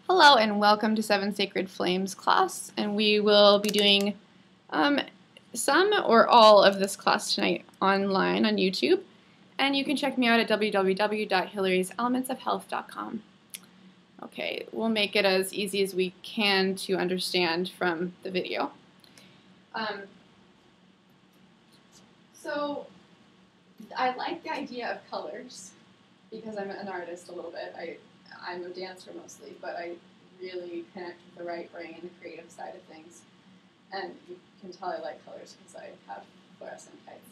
Hello and welcome to Seven Sacred Flames class, and we will be doing some or all of this class tonight online on YouTube, and you can check me out at www.hillary'selementsofhealth.com. Okay, we'll make it as easy as we can to understand from the video. So I like the idea of colors because I'm an artist a little bit. I'm a dancer mostly, but I really connect with the right brain, the creative side of things. And you can tell I like colors because I have fluorescent kites.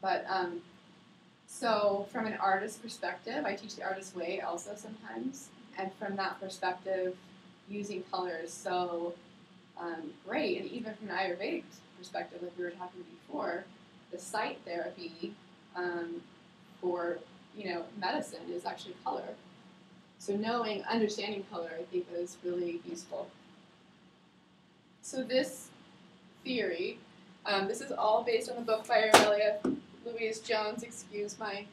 But so from an artist perspective, I teach the artist way also sometimes. And from that perspective, using color is so great. And even from an Ayurvedic perspective, like we were talking before, the sight therapy for medicine is actually color. So understanding color, I think, is really useful. So this theory, this is all based on the book by Aurelia Louise Jones. Excuse my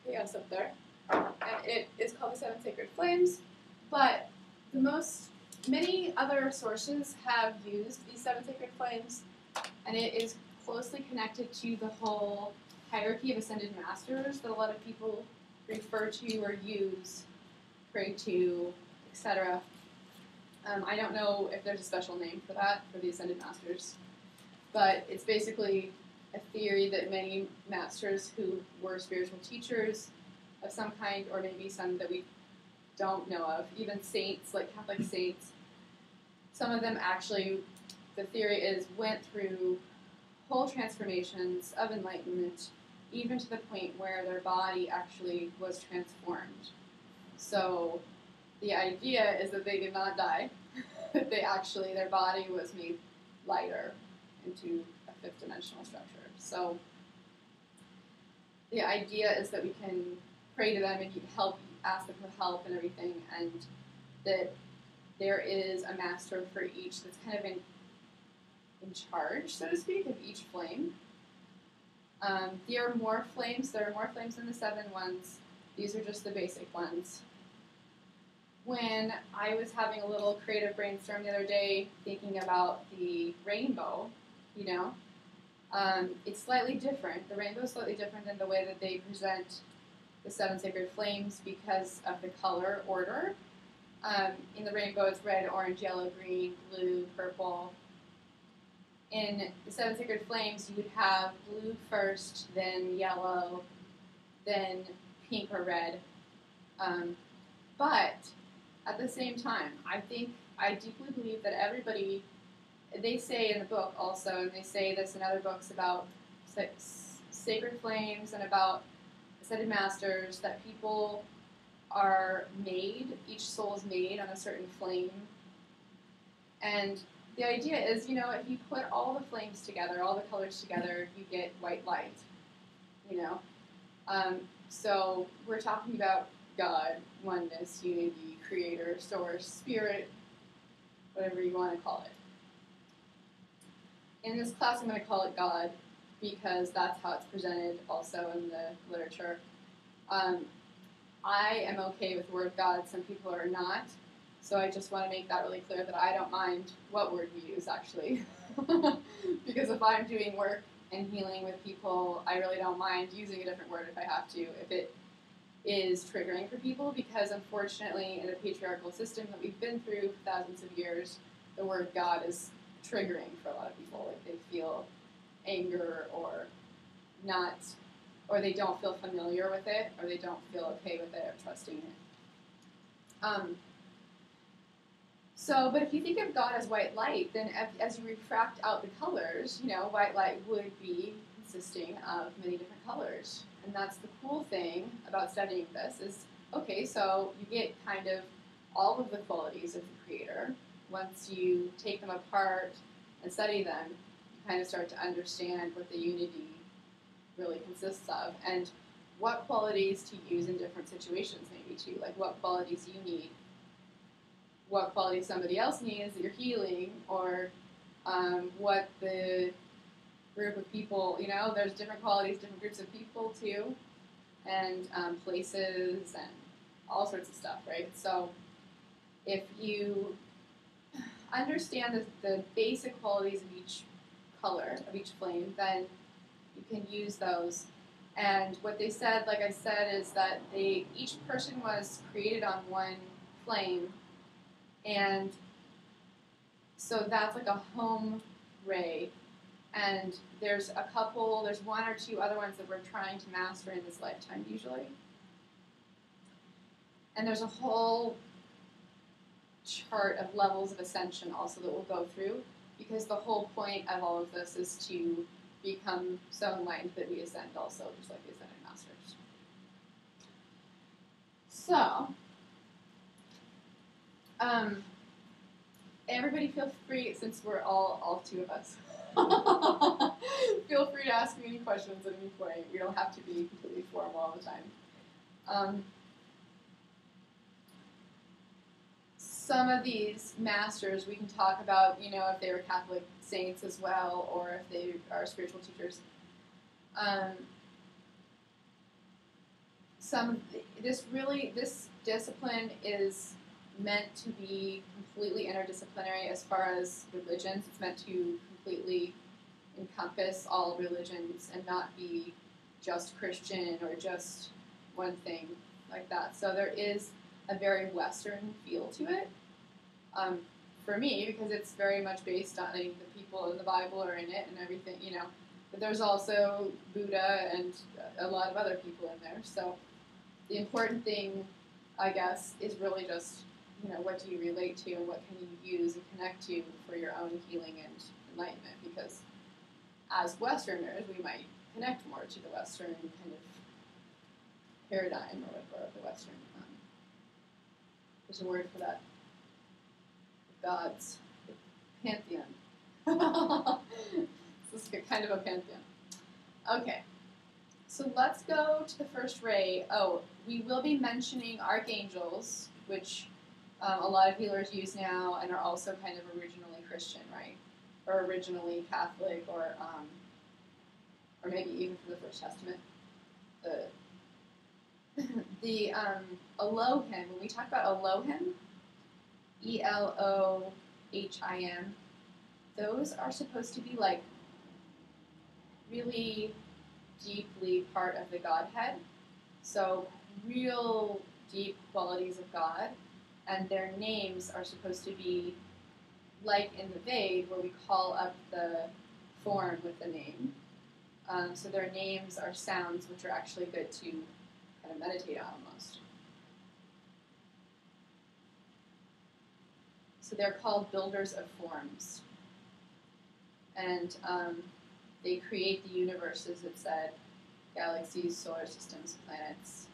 chaos up there. And it is called The Seven Sacred Flames. But many other sources have used these Seven Sacred Flames, and it is closely connected to the whole hierarchy of ascended masters that a lot of people refer to or use, pray to, etc. I don't know if there's a special name for that, for the Ascended Masters, but it's basically a theory that many masters who were spiritual teachers of some kind, or maybe some that we don't know of, even saints, like Catholic saints, some of them actually, the theory is, went through whole transformations of enlightenment, even to the point where their body actually was transformed. So the idea is that they did not die. Their body was made lighter into a fifth dimensional structure. So the idea is that we can pray to them and ask them for help and everything, and that there is a master for each that's kind of in charge, so to speak, of each flame. There are more flames than the 7 ones. These are just the basic ones. When I was having a little creative brainstorm the other day, thinking about the rainbow, it's slightly different. The rainbow is slightly different than the way that they present the 7 sacred flames because of the color order. In the rainbow, it's red, orange, yellow, green, blue, purple. In the 7 sacred flames, you would have blue first, then yellow, then pink or red. But at the same time, I deeply believe that everybody, they say in the book also, and they say this in other books about sacred flames and about ascended masters, that people are made, each soul is made on a certain flame. And the idea is, if you put all the flames together, all the colors together, you get white light, So we're talking about God, oneness, unity, creator, source, spirit, whatever you want to call it. In this class, I'm going to call it God because that's how it's presented also in the literature. I am okay with the word God. Some people are not. So I just want to make that really clear that I don't mind what word we use, actually. Because if I'm doing work and healing with people, I really don't mind using a different word if I have to, if it is triggering for people, because unfortunately in the patriarchal system that we've been through for thousands of years, the word God is triggering for a lot of people. Like they feel anger or not, or they don't feel familiar with it, or they don't feel okay with it or trusting it. But if you think of God as white light, then as you refract out the colors, white light would be consisting of many different colors. And that's the cool thing about studying this is, okay, so you get kind of all of the qualities of the Creator. Once you take them apart and study them, you kind of start to understand what the unity really consists of and what qualities to use in different situations maybe too, like what qualities you need, what qualities somebody else needs that you're healing, or what the group of people, there's different qualities, different groups of people too, and places, and all sorts of stuff, right? So if you understand the basic qualities of each color, of each flame, then you can use those. And what they said, like I said, is that each person was created on one flame, and so that's like a home ray. And there's one or two other ones that we're trying to master in this lifetime usually. And there's a whole chart of levels of ascension also that we'll go through, because the whole point of all of this is to become so enlightened that we ascend also, just like the Ascended Masters. So, everybody feel free, since we're all two of us, feel free to ask me any questions at any point. We don't have to be completely formal all the time. Some of these masters we can talk about, if they were Catholic saints as well, or if they are spiritual teachers. This discipline is meant to be completely interdisciplinary as far as religions. It's meant to completely encompass all religions and not be just Christian or just one thing like that. So there is a very Western feel to it, for me, because it's very much based on the people in the Bible are in it and everything, But there's also Buddha and a lot of other people in there. So the important thing, I guess, is really just, what do you relate to and what can you use and connect to for your own healing and enlightenment? Because as Westerners, we might connect more to the Western kind of paradigm or the Western. There's a word for that. Gods. Pantheon. This is kind of a pantheon. Okay. So let's go to the first ray. Oh, we will be mentioning archangels, which a lot of healers use now and are also kind of originally Christian, right? Or originally Catholic, or maybe even from the First Testament. The Elohim, when we talk about Elohim, Elohim, those are supposed to be like really deeply part of the Godhead. So real deep qualities of God, and their names are supposed to be like in the Veda, where we call up the form with the name. So their names are sounds which are actually good to kind of meditate on almost. So they're called builders of forms. And they create the universe, as it said, galaxies, solar systems, planets.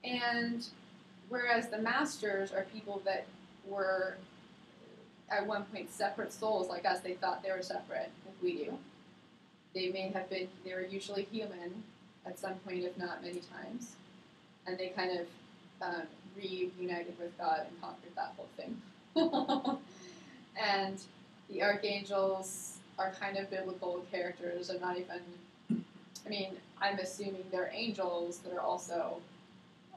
And whereas the masters are people that were at one point separate souls like us, they thought they were separate, like we do. They were usually human at some point, if not many times. And they kind of reunited with God and conquered that whole thing. And the archangels are kind of biblical characters. I'm assuming they're angels that are also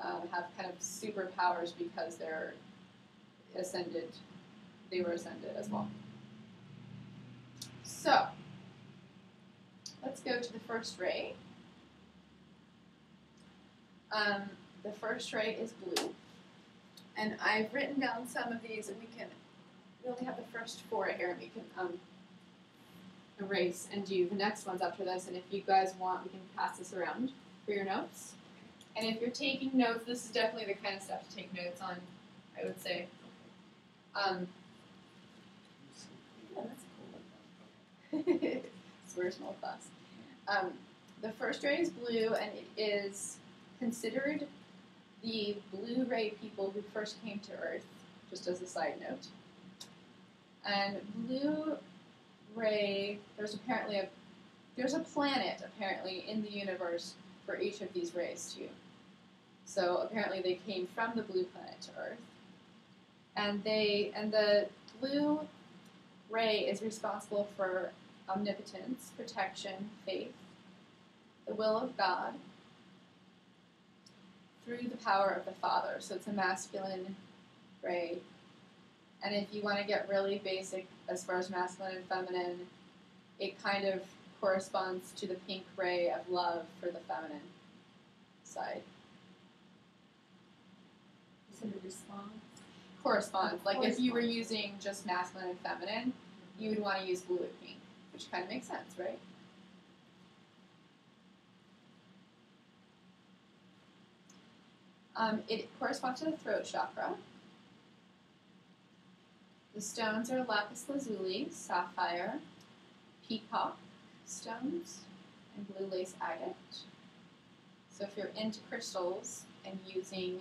have kind of superpowers because they're ascended. They were ascended as well. So, let's go to the first ray. The first ray is blue. And I've written down some of these, and we only have the first four here, and we can erase and do the next ones after this. And if you guys want, we can pass this around for your notes. And if you're taking notes, this is definitely the kind of stuff to take notes on, I would say. Yeah, that's cool. So we're a small class. The first ray is blue, and it is considered the blue ray people who first came to Earth, just as a side note. And blue ray, there's a planet apparently in the universe for each of these rays too. So apparently they came from the blue planet to Earth. And the blue ray is responsible for omnipotence, protection, faith, the will of God, through the power of the Father. So it's a masculine ray. And if you want to get really basic as far as masculine and feminine, it kind of corresponds to the pink ray of love for the feminine side. Is it a response? Corresponds. Like if you were using just masculine and feminine, you would want to use blue and pink, which kind of makes sense, right? It corresponds to the throat chakra. The stones are lapis lazuli, sapphire, peacock stones, and blue lace agate. So if you're into crystals and using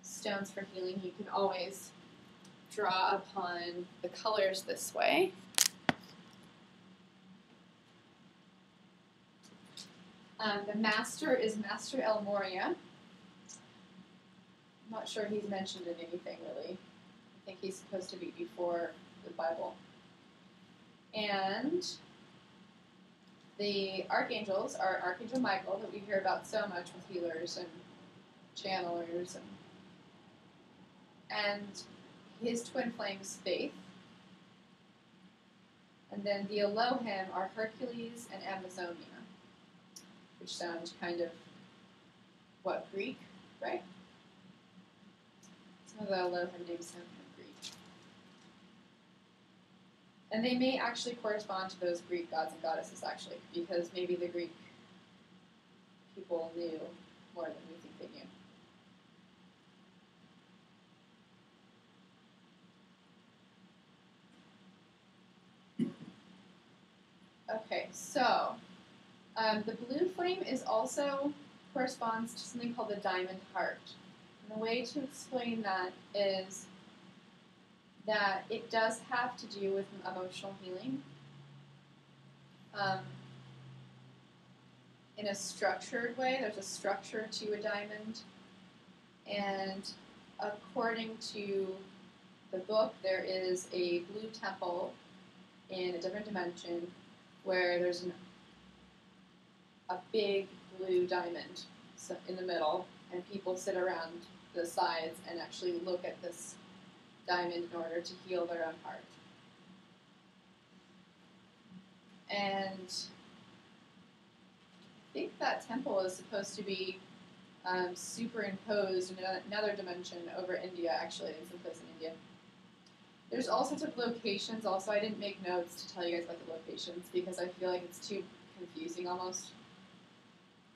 stones for healing, you can always draw upon the colors this way. The master is Master El Moria. I'm not sure he's mentioned in anything really. I think he's supposed to be before the Bible. And the archangels are Archangel Michael, that we hear about so much with healers and channelers, and his twin flames, Faith. And then the Elohim are Hercules and Amazonia, which sounds kind of, what, Greek, right? Some of the Elohim names sound kind of Greek. And they may actually correspond to those Greek gods and goddesses, actually, because maybe the Greek people knew more than we think they knew. Okay, so the blue flame is also corresponds to something called the diamond heart. And the way to explain that is that it does have to do with emotional healing in a structured way. There's a structure to a diamond, and according to the book, there is a blue temple in a different dimension where there's a big blue diamond in the middle, and people sit around the sides and actually look at this diamond in order to heal their own heart. And I think that temple is supposed to be superimposed in another dimension over India, actually, in some place in India. There's all sorts of locations also. I didn't make notes to tell you guys about the locations because I feel like it's too confusing almost.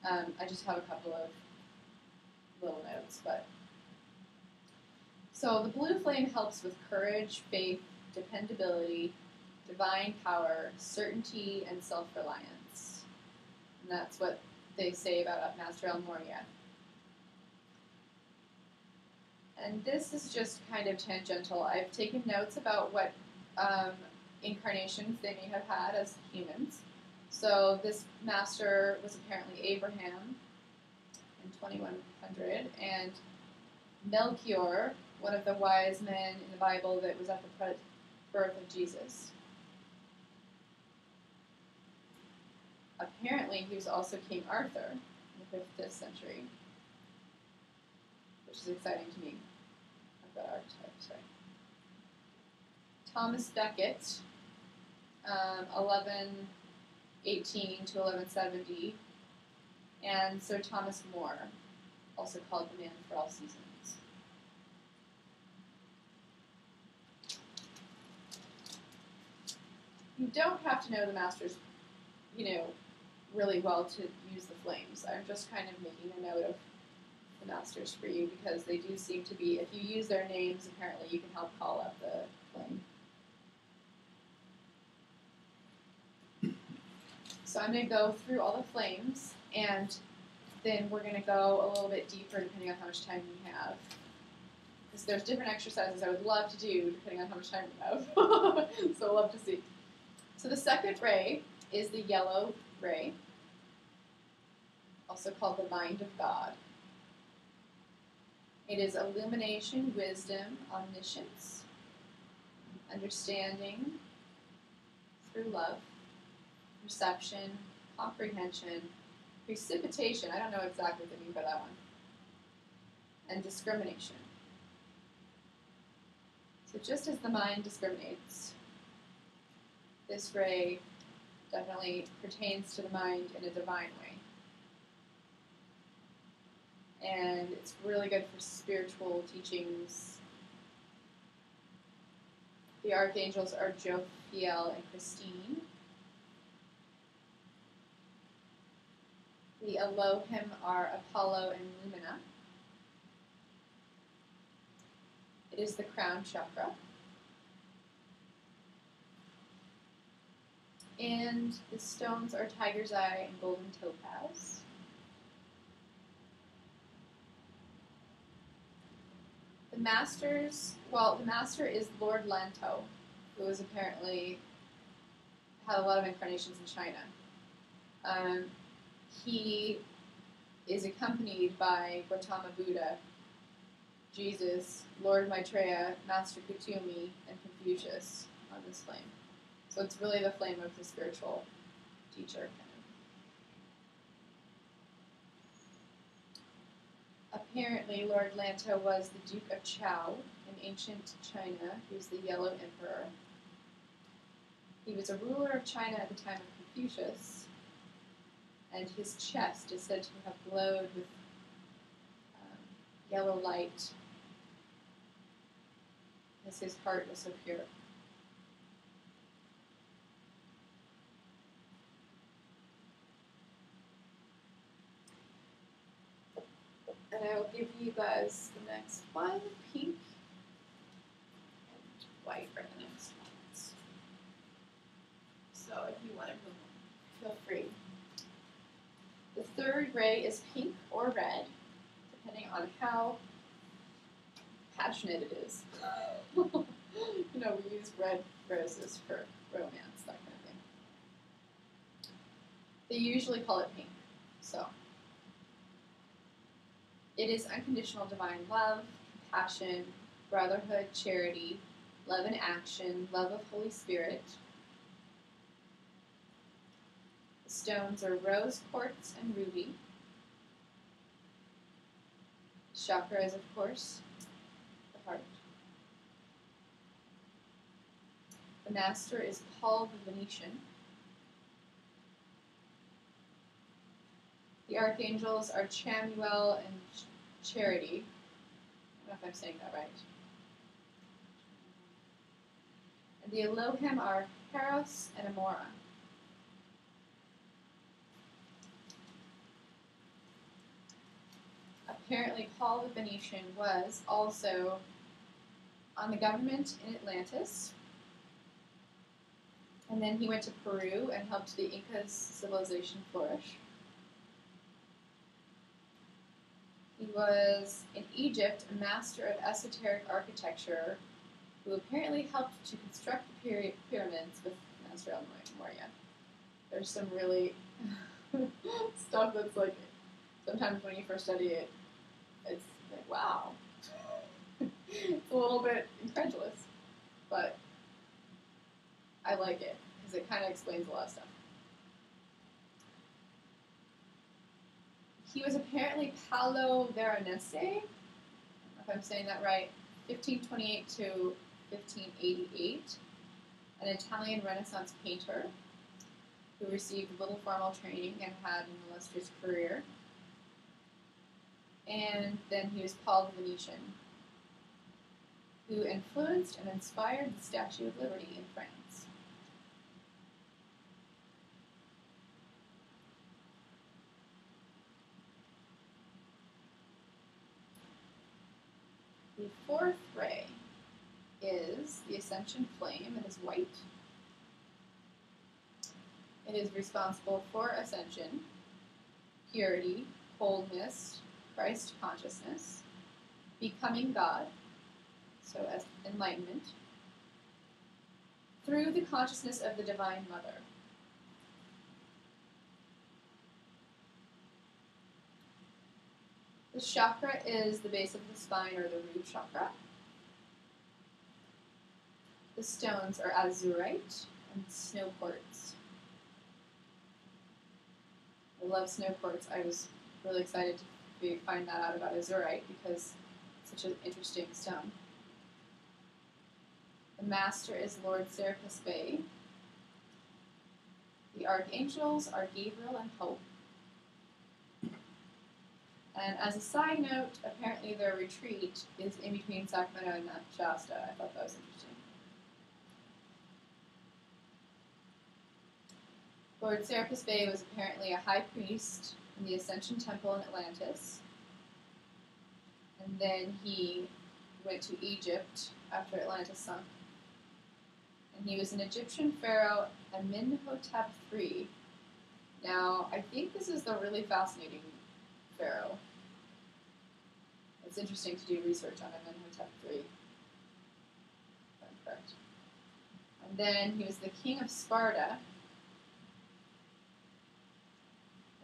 I just have a couple of little notes, but... So the blue flame helps with courage, faith, dependability, divine power, certainty, and self-reliance. And that's what they say about Master El Moria. And this is just kind of tangential. I've taken notes about what incarnations they may have had as humans. So this master was apparently Abraham in 2100, and Melchior, one of the wise men in the Bible that was at the birth of Jesus. Apparently, he was also King Arthur in the 5th century, which is exciting to me. I've got archetypes, right? Thomas Becket, 1118 to 1170, and Sir Thomas More, also called the Man for All Seasons. You don't have to know the masters, really well to use the flames. I'm just kind of making a note of the masters for you because they do seem to be, if you use their names, apparently you can help call up the flame. So I'm going to go through all the flames, and then we're going to go a little bit deeper depending on how much time we have. Because there's different exercises I would love to do depending on how much time we have. So I'd love to see. So the second ray is the yellow ray, also called the mind of God. It is illumination, wisdom, omniscience, understanding through love, perception, comprehension, precipitation. I don't know exactly what they mean by that one. and discrimination. So just as the mind discriminates, this ray definitely pertains to the mind in a divine way. And it's really good for spiritual teachings. The archangels are Jophiel and Christine. The Elohim are Apollo and Lumina. It is the crown chakra. And the stones are Tiger's Eye and Golden Topaz. The master is Lord Lanto, who is apparently had a lot of incarnations in China. He is accompanied by Gautama Buddha, Jesus, Lord Maitreya, Master Kutumi, and Confucius on this flame. So it's really the flame of the spiritual teacher, kind of. Apparently, Lord Lanto was the Duke of Chao in ancient China. He was the Yellow Emperor. He was a ruler of China at the time of Confucius, and his chest is said to have glowed with yellow light, as his heart was so pure. And I will give you guys the next one, pink and white are the next ones. So if you want to move on, feel free. The third ray is pink or red, depending on how passionate it is. You know, we use red roses for romance, that kind of thing. They usually call it pink, so. It is unconditional divine love, compassion, brotherhood, charity, love in action, love of Holy Spirit. The stones are rose quartz and ruby. Chakra is, of course, the heart. The master is Paul the Venetian. The archangels are Chamuel and Charity. I don't know if I'm saying that right. And the Elohim are Heros and Amora. Apparently, Paul the Venetian was also on the government in Atlantis. And then he went to Peru and helped the Incas civilization flourish. He was, in Egypt, a master of esoteric architecture who apparently helped to construct the pyramids with Master El Morya. There's some really stuff that's like, sometimes when you first study it, it's like, wow. It's a little bit incredulous, but I like it because it kind of explains a lot of stuff. He was apparently Paolo Veronese, I don't know if I'm saying that right, 1528 to 1588, an Italian Renaissance painter who received little formal training and had an illustrious career. And then he was Paul the Venetian, who influenced and inspired the Statue of Liberty in France. The fourth ray is the Ascension Flame. It is white. It is responsible for ascension, purity, wholeness, Christ consciousness, becoming God, so as enlightenment, through the consciousness of the Divine Mother. The chakra is the base of the spine, or the root chakra. The stones are azurite and snow quartz. I love snow quartz. I was really excited to we find that out about azurite because it's such an interesting stone. The master is Lord Serapis Bey. The archangels are Gabriel and Hope. And as a side note, apparently their retreat is in between Sacramento and Shasta. I thought that was interesting. Lord Serapis Bey was apparently a high priest in the Ascension Temple in Atlantis. And then he went to Egypt after Atlantis sunk. And he was an Egyptian pharaoh, Amenhotep III. Now, I think this is the really fascinating pharaoh. It's interesting to do research on Amenhotep III. If I'm correct. And then he was the king of Sparta,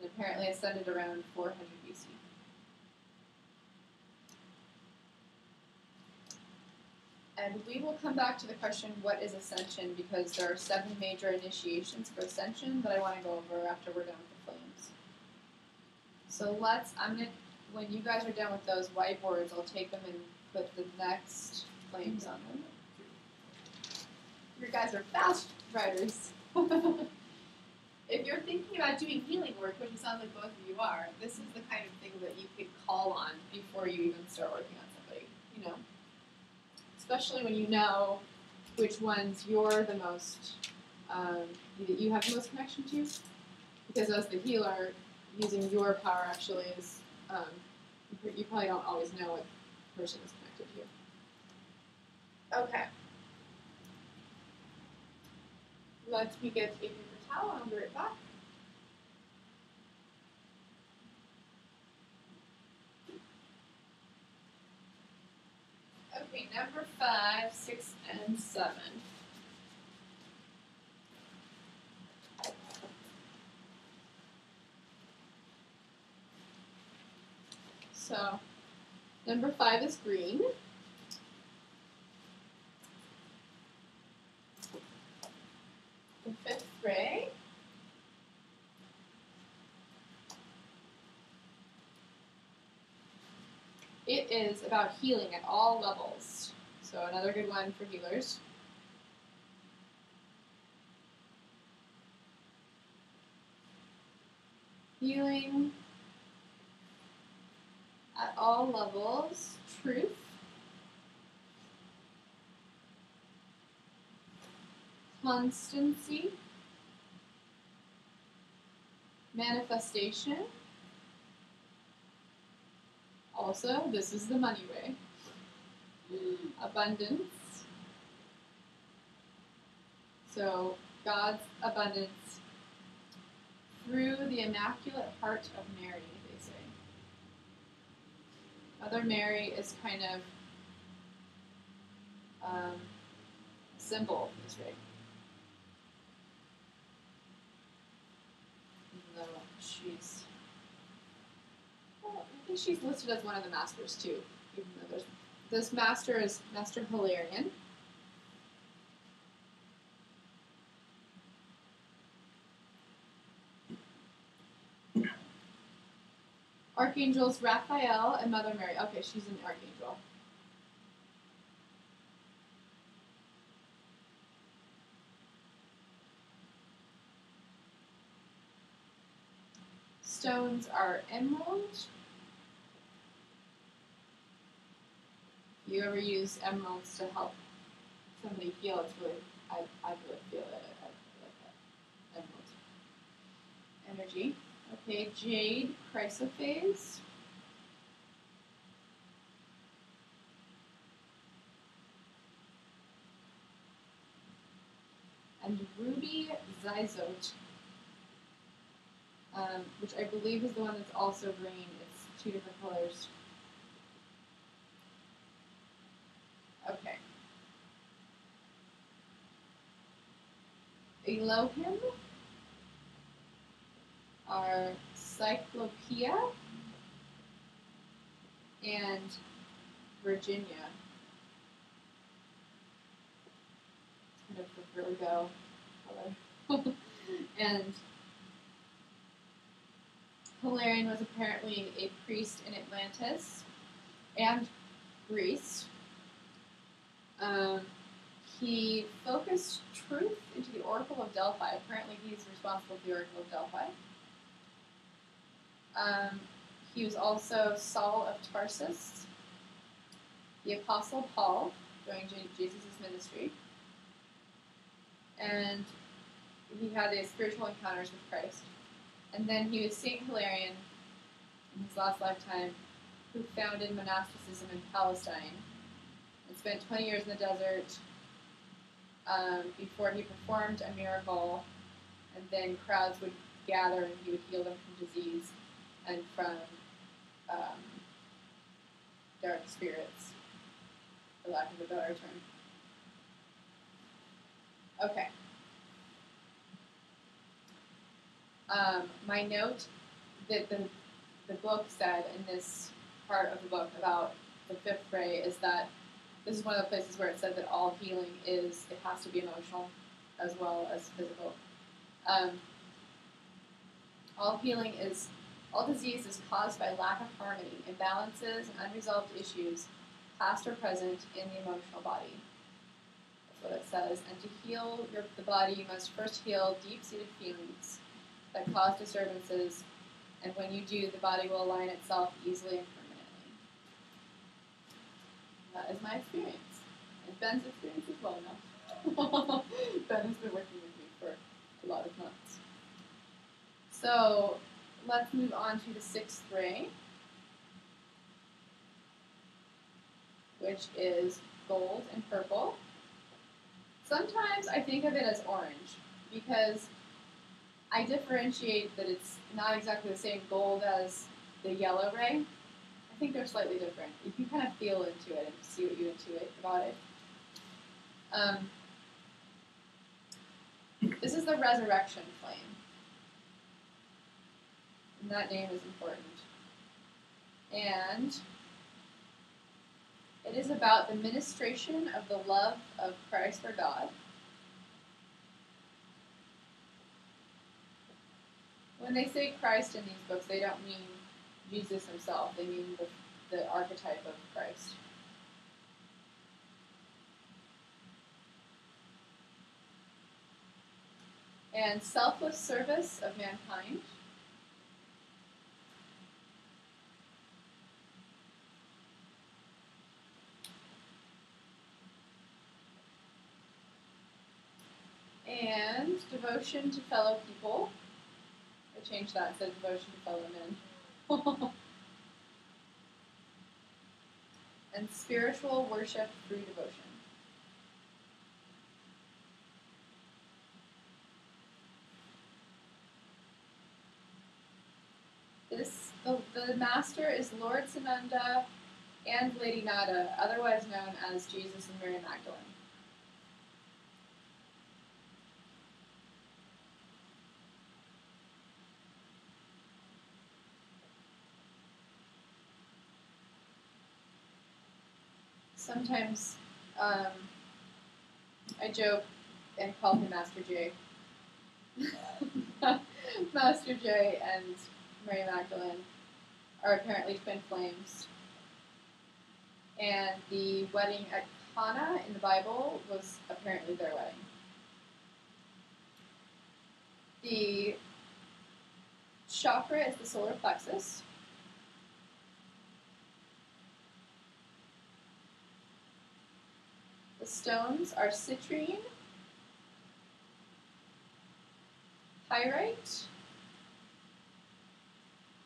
and apparently ascended around 400 BC. And we will come back to the question, what is ascension? Because there are 7 major initiations for ascension that I want to go over after we're done with the flames. So when you guys are done with those whiteboards, I'll take them and put the next flames on them. You guys are fast writers. If you're thinking about doing healing work, which it sounds like both of you are, this is the kind of thing that you could call on before you even start working on somebody, you know? Especially when you know which ones you're the most, you have the most connection to. Because as the healer, using your power actually is, you probably don't always know what person is connected to you. Okay. Let me get a paper towel and I'll be right back. Okay, number 5, 6, and 7. So, number 5 is green. The 5th ray. It is about healing at all levels. So another good one for healers. Healing at all levels. Truth. Constancy. Manifestation. Also, this is the money way. Abundance. So, God's abundance through the Immaculate Heart of Mary, they say. Mother Mary is kind of a symbol of this ray. Even though I think she's listed as one of the masters too. Even though this master is Master Hilarion. Archangels Raphael and Mother Mary. Okay, she's an archangel. Stones are emerald. If you ever use emeralds to help somebody heal, it's really, I really feel it. I like that. Emerald energy. Okay, jade, chrysoprase. And ruby zyzote, which I believe is the one that's also green. It's 2 different colors. Okay. Elohim are Cyclopea and Virginia. Kind of the Virgo color. And Hilarion was apparently a priest in Atlantis and Greece. He focused truth into the Oracle of Delphi. Apparently he's responsible for the Oracle of Delphi. He was also Saul of Tarsus, the Apostle Paul during Jesus' ministry, and he had these spiritual encounters with Christ. And then he was Saint Hilarion in his last lifetime, who founded monasticism in Palestine and spent 20 years in the desert before he performed a miracle, and then crowds would gather and he would heal them from disease and from dark spirits, for lack of a better term. Okay. My note that the book said in this part of the book about the fifth ray is that this is one of the places where it said that all healing it has to be emotional as well as physical. All disease is caused by lack of harmony, imbalances, and unresolved issues, past or present, in the emotional body. That's what it says. And to heal the body, you must first heal deep-seated feelings that cause disturbances, and when you do, the body will align itself easily and permanently. That is my experience. And Ben's experience as well now. Ben has been working with me for a lot of months. So let's move on to the sixth ray, which is gold and purple. Sometimes I think of it as orange because I differentiate that it's not exactly the same gold as the yellow ray. I think they're slightly different. You can kind of feel into it and see what you intuit about it. This is the resurrection flame. And that name is important. And it is about the ministration of the love of Christ or God. When they say Christ in these books, they don't mean Jesus himself. They mean the archetype of Christ. And selfless service of mankind. And devotion to fellow people. I changed that and said devotion to fellow men. And spiritual worship through devotion. The master is Lord Sananda and Lady Nada, otherwise known as Jesus and Mary Magdalene. Sometimes I joke and call him Master J. Master J and Mary Magdalene are apparently twin flames. And the wedding at Cana in the Bible was apparently their wedding. The chakra is the solar plexus. The stones are citrine, pyrite,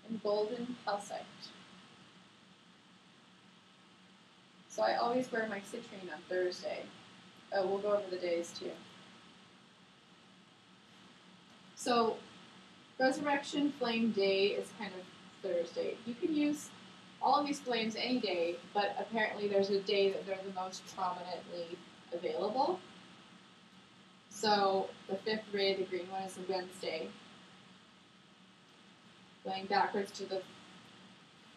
and golden calcite. So I always wear my citrine on Thursday. Oh, we'll go over the days too. So Resurrection Flame Day is kind of Thursday. You can use all of these flames any day, but apparently there's a day that they're the most prominently available. So the fifth ray, the green one, is a Wednesday. Going backwards to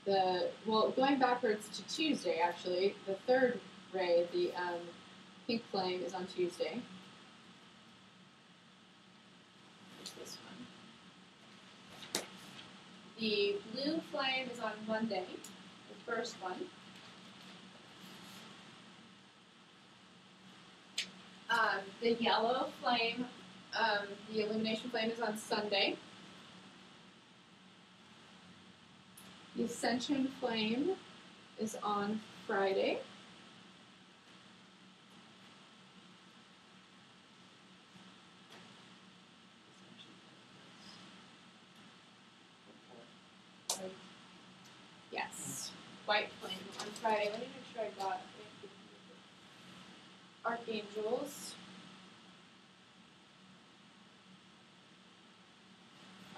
going backwards to Tuesday, actually. The third ray, the pink flame, is on Tuesday. What's this one? The blue flame is on Monday, the first one. The yellow flame, the illumination flame, is on Sunday. The ascension flame is on Friday. Yes, white flame on Friday. Let me make sure I got archangels.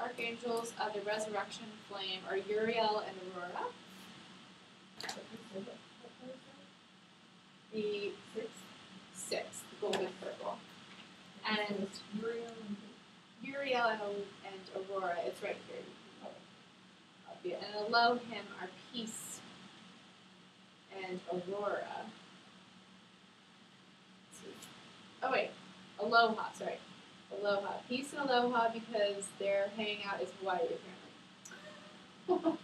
Archangels of the resurrection flame are Uriel and Aurora. The sixth, golden purple. And Uriel and Aurora, it's right here. And Elohim are peace and Aurora. Oh wait, Aloha, sorry. Aloha. Peace and aloha because their hanging out is Hawaii apparently.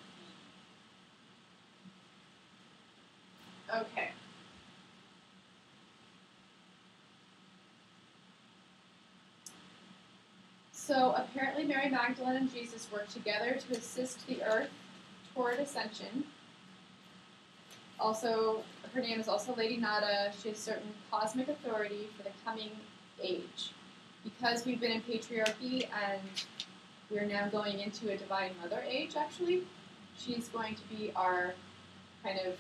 Okay. So apparently Mary Magdalene and Jesus worked together to assist the earth toward ascension. Also, her name is also Lady Nada. She has certain cosmic authority for the coming age. Because we've been in patriarchy and we're now going into a divine mother age, actually, she's going to be our kind of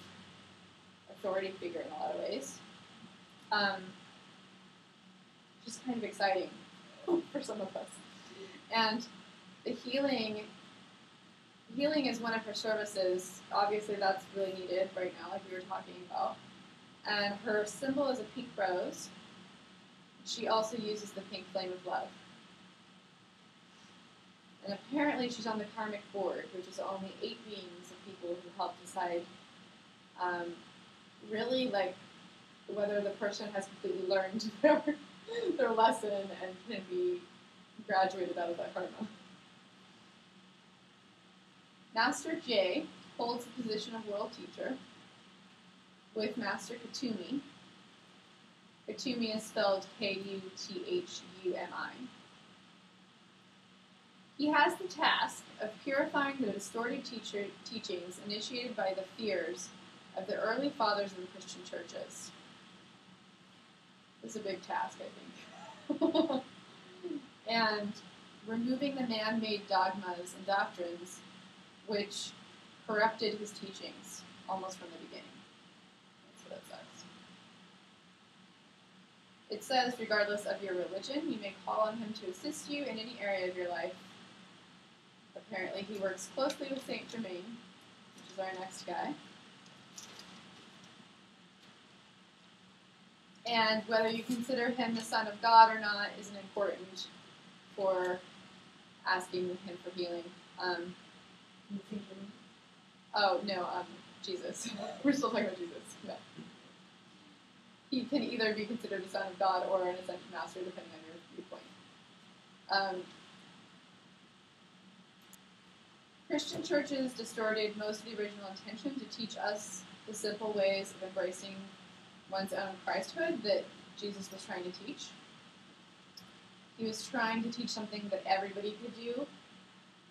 authority figure in a lot of ways. Just kind of exciting for some of us. And the healing is one of her services. Obviously, that's really needed right now, like we were talking about. And her symbol is a pink rose. She also uses the pink flame of love. And apparently she's on the karmic board, which is only 8 beings of people who help decide really like whether the person has completely learned their lesson and can be graduated out of that karma. Master J holds the position of world teacher with Master Katumi. Katumi is spelled Kuthumi. He has the task of purifying the distorted teachings initiated by the fears of the early fathers of the Christian churches. This is a big task, I think. And removing the man-made dogmas and doctrines which corrupted his teachings almost from the beginning. That's what it says. It says, regardless of your religion, you may call on him to assist you in any area of your life. Apparently he works closely with Saint Germain, which is our next guy. And whether you consider him the son of God or not isn't important for asking him for healing. Oh, no, Jesus. We're still talking about Jesus. No. He can either be considered a son of God or an ascension master, depending on your viewpoint. Christian churches distorted most of the original intention to teach us the simple ways of embracing one's own Christhood that Jesus was trying to teach. He was trying to teach something that everybody could do,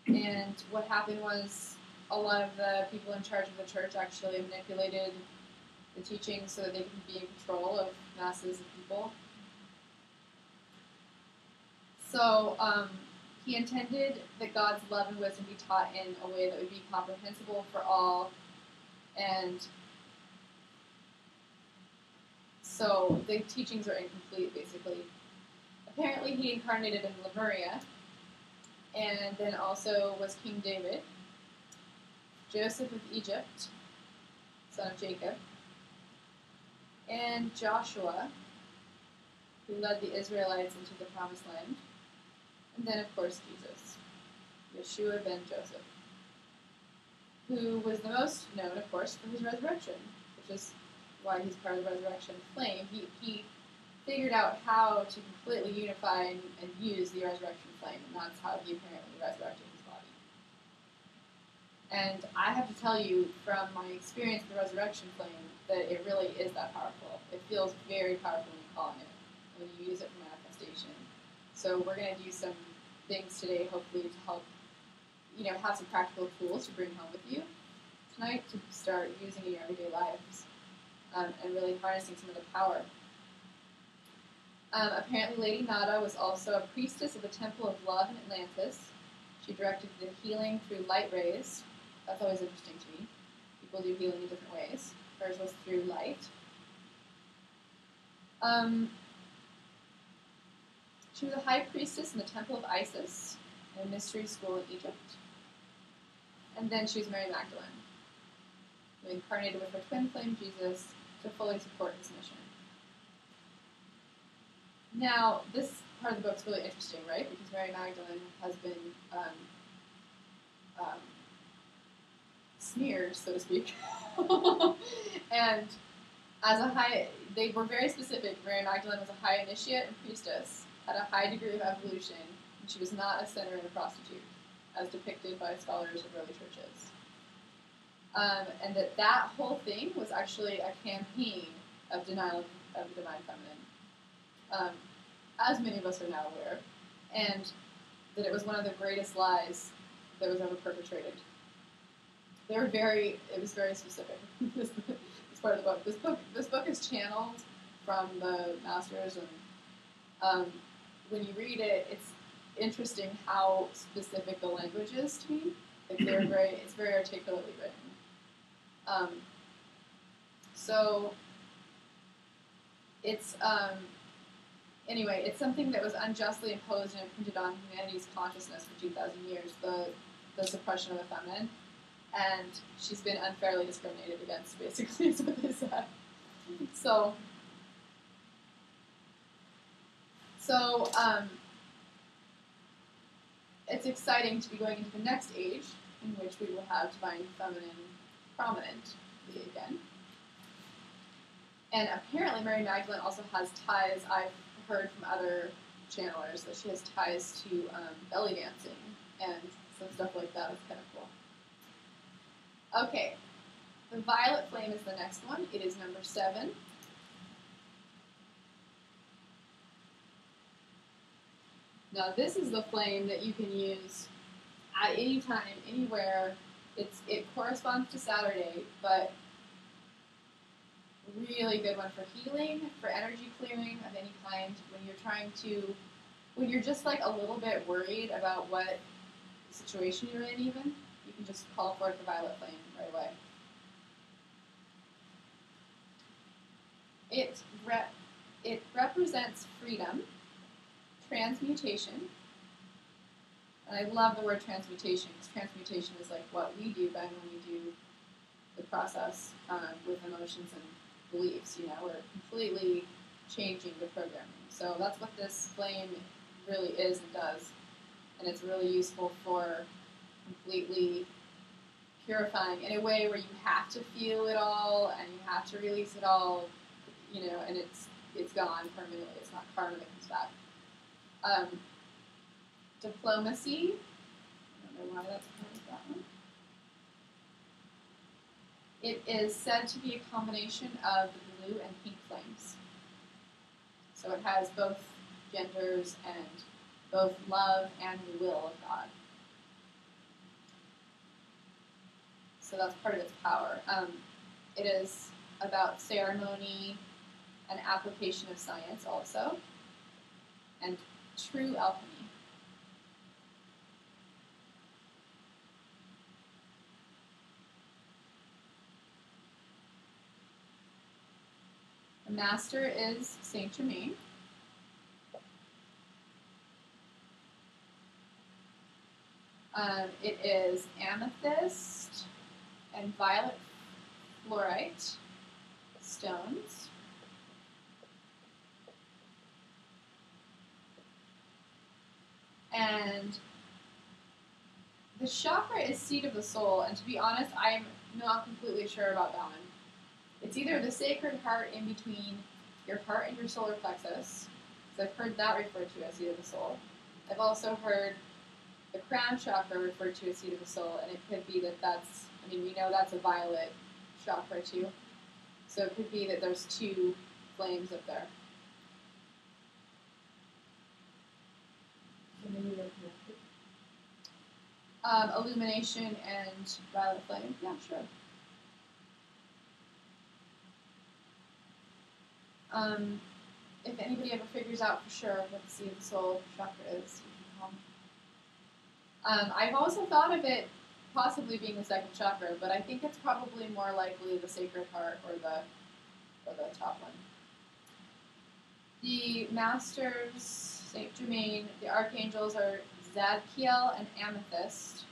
and what happened was a lot of the people in charge of the church actually manipulated the teachings so that they could be in control of masses of people. So he intended that God's love and wisdom be taught in a way that would be comprehensible for all, and so the teachings are incomplete, basically. Apparently he incarnated in Lemuria, and then also was King David, Joseph of Egypt, son of Jacob, and Joshua, who led the Israelites into the Promised Land, and then, of course, Jesus, Yeshua ben Joseph, who was the most known, of course, for his resurrection, which is why he's part of the resurrection flame. He figured out how to completely unify and use the resurrection flame, and that's how he apparently resurrected his body. And I have to tell you, from my experience with the resurrection flame, that it really is that powerful. It feels very powerful when you call on it, when you use it for manifestation. So we're going to do some things today, hopefully, to help, have some practical tools to bring home with you tonight to start using in your everyday lives, and really harnessing some of the power. Apparently, Lady Nada was also a priestess of the Temple of Love in Atlantis. She directed the healing through light rays. That's always interesting to me. People do healing in different ways. Hers was through light. She was a high priestess in the Temple of Isis, in a mystery school in Egypt. And then she was Mary Magdalene, who incarnated with her twin flame Jesus to fully support his mission. Now, this part of the book's really interesting, right? Because Mary Magdalene has been smeared, so to speak. And they were very specific. Mary Magdalene was a high initiate and priestess, had a high degree of evolution, and she was not a sinner and a prostitute, as depicted by scholars of early churches. And that whole thing was actually a campaign of denial of the divine feminine, as many of us are now aware, and that it was one of the greatest lies that was ever perpetrated. It was very specific. This part of the book. This book is channeled from the masters, and when you read it, it's interesting how specific the language is to me. Like it's very articulately written. So it's anyway, it's something that was unjustly imposed and imprinted on humanity's consciousness for 2,000 years. The suppression of the feminine. And she's been unfairly discriminated against, basically, is what they said. So it's exciting to be going into the next age, in which we will have divine feminine prominently again. And apparently Mary Magdalene also has ties, I've heard from other channelers, that she has ties to belly dancing and some stuff like that. It's kind of cool. Okay, the violet flame is the next one. It is number 7. Now this is the flame that you can use at any time, anywhere. It corresponds to Saturday, but really good one for healing, for energy clearing of any kind. When you're just like a little bit worried about what situation you're in, even, you can just call forth the violet flame right away. It represents freedom, transmutation, and I love the word transmutation, because transmutation is like what we do, Ben, when we do the process with emotions and beliefs. We're completely changing the programming. So that's what this flame really is and does, and it's really useful for completely purifying in a way where you have to feel it all and you have to release it all, and it's gone permanently. It's not karma that comes back. Diplomacy. I don't know why that's part of that one. It is said to be a combination of the blue and pink flames. So it has both genders and both love and the will of God. So that's part of its power. It is about ceremony and application of science also, and true alchemy. The master is Saint Germain. It is amethyst and violet fluorite stones. And the chakra is seat of the soul, and to be honest, I'm not completely sure about that one. It's either the sacred heart in between your heart and your solar plexus, because I've heard that referred to as seat of the soul. I've also heard the crown chakra referred to as seat of the soul, and it could be that that's, I mean, we know that's a violet chakra too. So it could be that there's two flames up there. So maybe they're connected. Illumination and violet flame, yeah, sure. If anybody ever figures out for sure what the seat of the soul chakra is, you can call me. I've also thought of it possibly being the second chakra, but I think it's probably more likely the sacred heart or the top one. The masters, Saint Germain, the archangels are Zadkiel and Amethyst.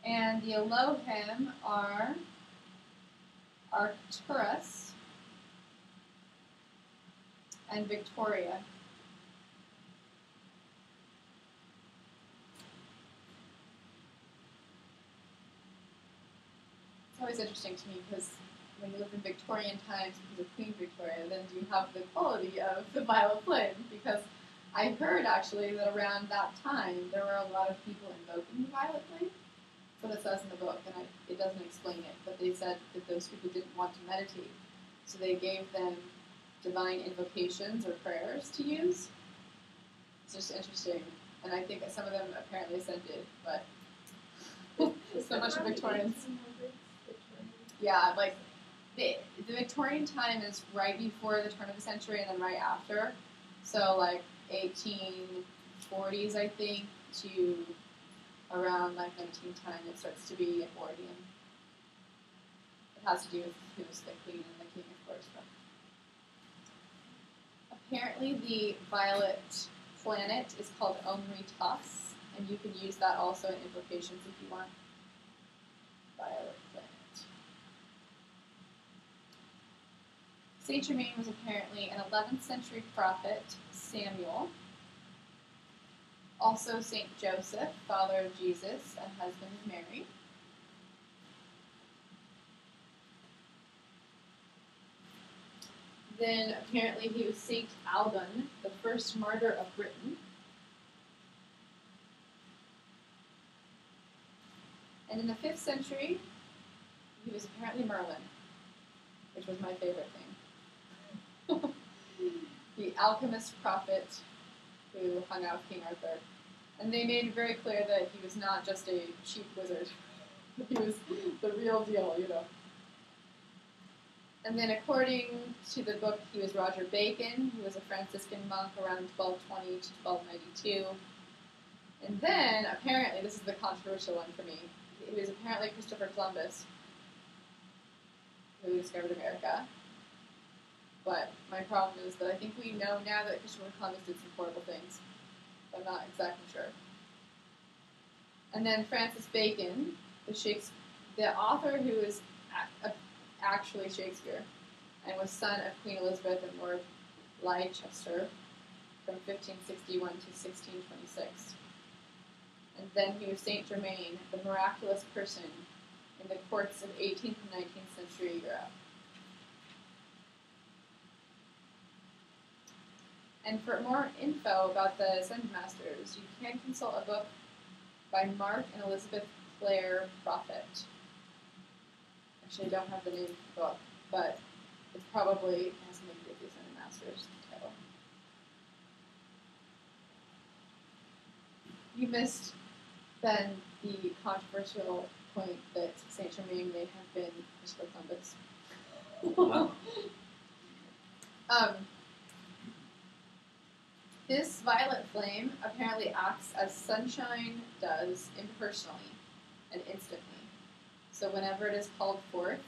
And the Elohim are Arcturus and Victoria. It's always interesting to me because when you live in Victorian times because of Queen Victoria, then you have the quality of the violet flame. Because I heard actually that around that time there were a lot of people invoking the violet flame. That's what it says in the book, and it doesn't explain it, but they said that those people didn't want to meditate, so they gave them divine invocations or prayers to use. It's just interesting, and I think that some of them apparently ascended, but so much of Victorians. Yeah, like the Victorian time is right before the turn of the century and then right after. So like 1840s, I think, to around like 1910, it starts to be Edwardian. It has to do with who's the queen and the king, of course. But apparently, the violet planet is called Omri Tus, and you can use that also in invocations if you want. Violet planet. Saint Germain was apparently an 11th century prophet, Samuel. Also Saint Joseph, father of Jesus and husband of Mary. Then apparently he was Saint Alban, the first martyr of Britain. And in the 5th century, he was apparently Merlin, which was my favorite thing. The alchemist prophet who hung out with King Arthur. And they made it very clear that he was not just a cheap wizard. He was the real deal, you know. And then according to the book, he was Roger Bacon, who was a Franciscan monk around 1220 to 1292. And then, apparently, this is the controversial one for me, it was apparently Christopher Columbus who discovered America. But my problem is that I think we know now that Christopher Columbus did some horrible things. But I'm not exactly sure. And then Francis Bacon, the author who is actually Shakespeare, and was son of Queen Elizabeth and Lord Leicester from 1561 to 1626. And then he was Saint Germain, the miraculous person in the courts of 18th and 19th century Europe. And for more info about the Ascended Masters, you can consult a book by Mark and Elizabeth Clare Prophet. Actually, I don't have the name of the book, but it's probably has something to do with the Ascended Masters title. You missed, then, the controversial point that Saint Germain may have been Christopher Columbus. Wow. This violet flame apparently acts as sunshine does impersonally and instantly. So whenever it is called forth,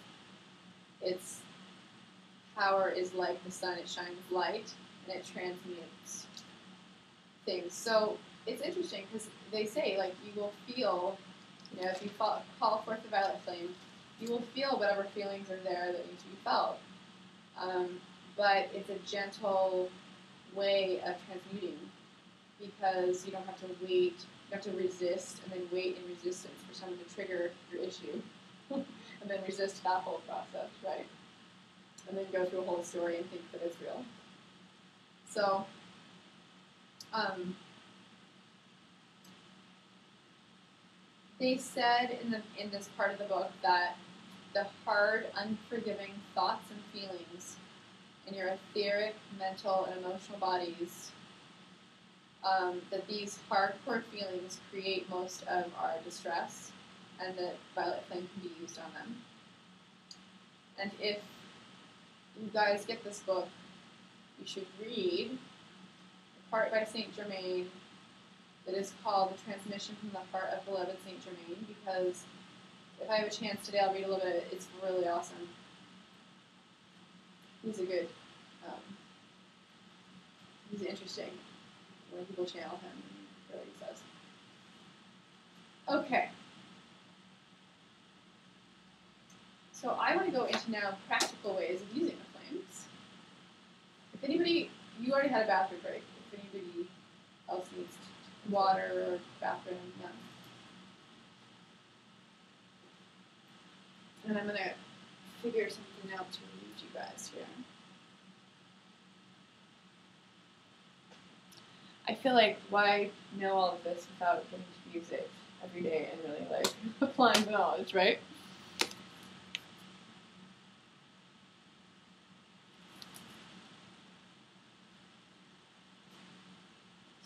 its power is like the sun. It shines light and it transmutes things. So it's interesting because they say, like, you will feel, if you call forth the violet flame, you will feel whatever feelings are there that need to be felt. But it's a gentle way of transmuting because you don't have to wait, you have to resist and then wait in resistance for someone to trigger your issue. And and then resist that whole process, right? And then go through a whole story and think that it's real. So, they said in this part of the book that the hard, unforgiving thoughts and feelings in your etheric, mental, and emotional bodies, that these hardcore feelings create most of our distress, and that violet flame can be used on them. And if you guys get this book, you should read the part by Saint Germain that is called The Transmission from the Heart of Beloved Saint Germain, because if I have a chance today, I'll read a little bit of it. It's really awesome. He's a good, he's interesting when people channel him, really says. Okay. So I want to go into now practical ways of using the flames. If anybody, you already had a bathroom break. If anybody else needs water or bathroom, none. And I'm going to figure something out to read you guys here. I feel like, why know all of this without getting to use it every day and really like applying the knowledge, right?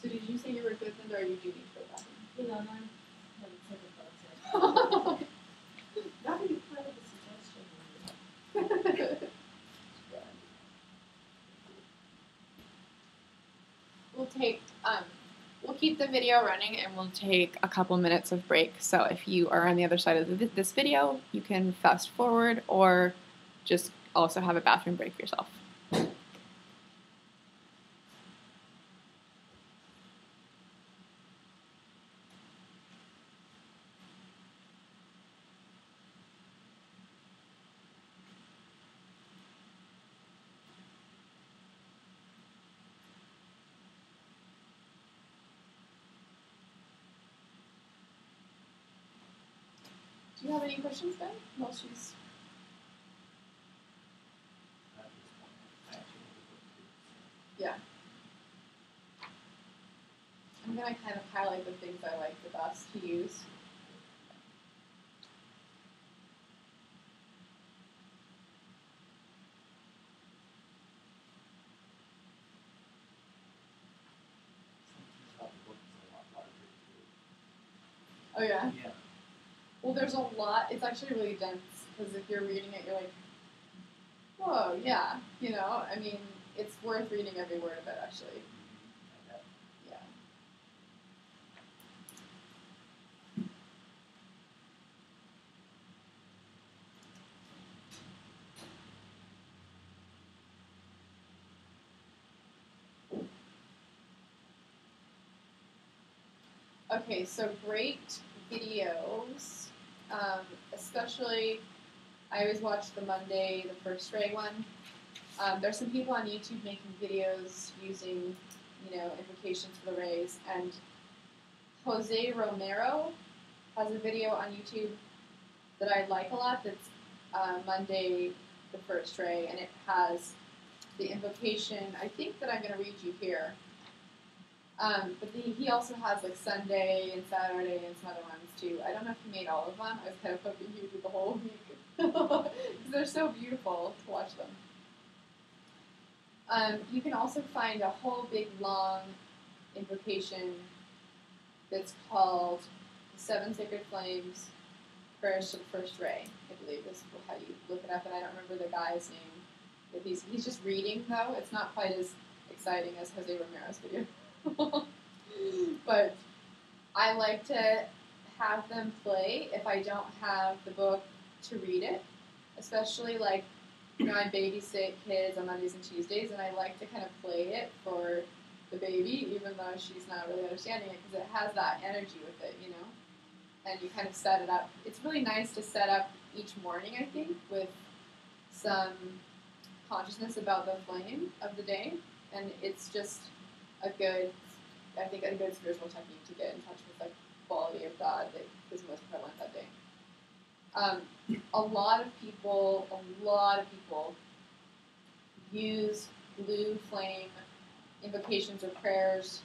So did you say you were good, Linda, or you do need to go back? You know, I'm about it. That would be part of the suggestion. We'll keep the video running and we'll take a couple minutes of break. So if you are on the other side of this video, you can fast forward or just also have a bathroom break yourself. Do you have any questions, Ben? While she's... Yeah. I'm going to kind of highlight the things I like the best to use. Oh, yeah? Yeah. Well, there's a lot. It's actually really dense, because if you're reading it, you're like, whoa, yeah. You know, I mean, it's worth reading every word of it, actually. Yeah. Okay, so great videos, especially, I always watch the Monday, the First Ray one. There's some people on YouTube making videos using, you know, invocations for the rays, and Jose Romero has a video on YouTube that I like a lot that's Monday, the First Ray, and it has the invocation, I think that I'm going to read you here. But he also has like Sunday and Saturday and some other ones too. I don't know if he made all of them. I was kind of hoping he would do the whole week because they're so beautiful to watch them. You can also find a whole big long invocation that's called the Seven Sacred Flames, Prayers to the First Ray, I believe is how you look it up, and I don't remember the guy's name. But he's just reading though. It's not quite as exciting as Jose Romero's video. But I like to have them play if I don't have the book to read it, especially like, you know, I babysit kids on Mondays and Tuesdays, and I like to kind of play it for the baby, even though she's not really understanding it, because it has that energy with it, you know, and you kind of set it up. It's really nice to set up each morning, I think, with some consciousness about the flame of the day, and it's just a good spiritual technique to get in touch with the quality of God that is most prevalent that day. A lot of people use blue flame invocations or prayers,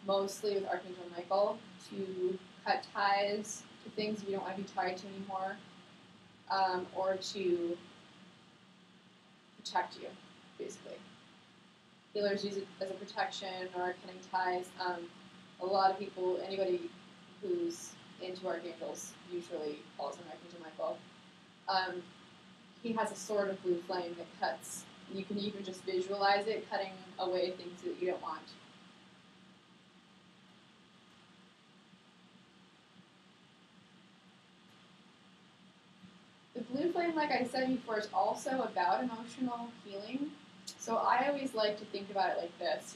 mostly with Archangel Michael, to cut ties to things we don't want to be tied to anymore, or to protect you, basically. Healers use it as a protection or cutting ties. A lot of people, anybody who's into archangels, usually calls him Archangel Michael. He has a sword of blue flame that cuts. You can even just visualize it cutting away things that you don't want. The blue flame, like I said before, is also about emotional healing. So I always like to think about it like this,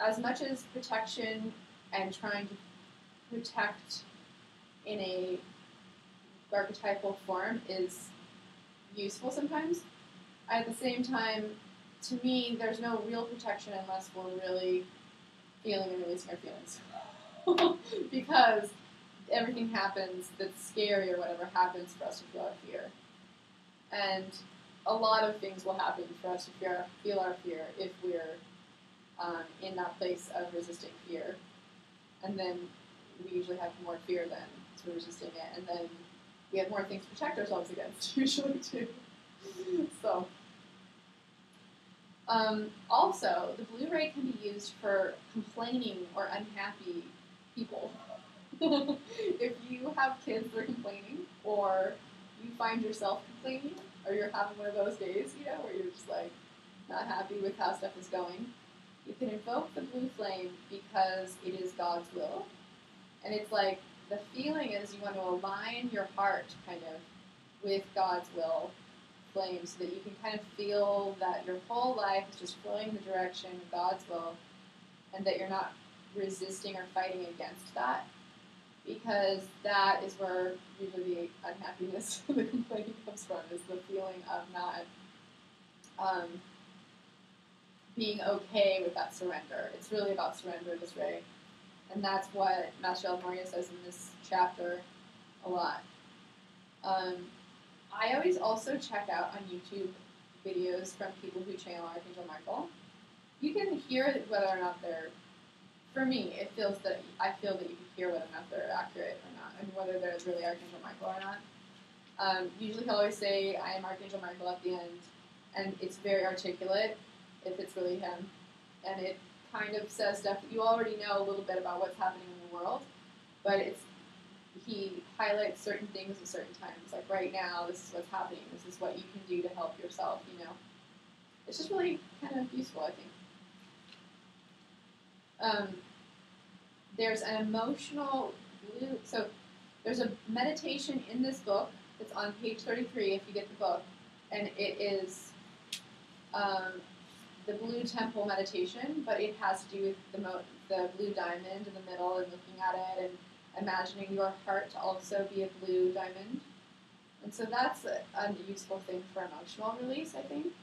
as much as protection and trying to protect in a archetypal form is useful sometimes, at the same time, to me, there's no real protection unless we're really feeling and releasing our feelings. Because everything happens that's scary or whatever happens for us to feel our fear. And a lot of things will happen for us to feel our fear if we're in that place of resisting fear. And then we usually have more fear than to resisting it. And then we have more things to protect ourselves against, usually, too. So, also, the blue ray can be used for complaining or unhappy people. If you have kids that are complaining, or you find yourself complaining, or you're having one of those days, where you're just like not happy with how stuff is going, you can invoke the blue flame because it is God's will. And it's like the feeling is you want to align your heart kind of with God's will flame so that you can kind of feel that your whole life is just flowing in the direction of God's will and that you're not resisting or fighting against that, because that is where usually the unhappiness and the complaining comes from, is the feeling of not being okay with that surrender. It's really about surrender, this ray. And that's what Master El Morya says in this chapter a lot. I always also check out on YouTube videos from people who channel Archangel Michael. You can hear whether or not they're, for me, I feel that you can hear whether or not they're accurate or not, and whether there's really Archangel Michael or not. Usually he'll always say, I am Archangel Michael at the end, and it's very articulate if it's really him. And it kind of says stuff that you already know a little bit about what's happening in the world, but he highlights certain things at certain times. Like right now, this is what's happening. This is what you can do to help yourself, It's just really kind of useful, I think. There's an emotional blue... So there's a meditation in this book. It's on page 33 if you get the book. And it is the Blue Temple meditation, but it has to do with the blue diamond in the middle and looking at it and imagining your heart to also be a blue diamond. And so that's a useful thing for emotional release, I think.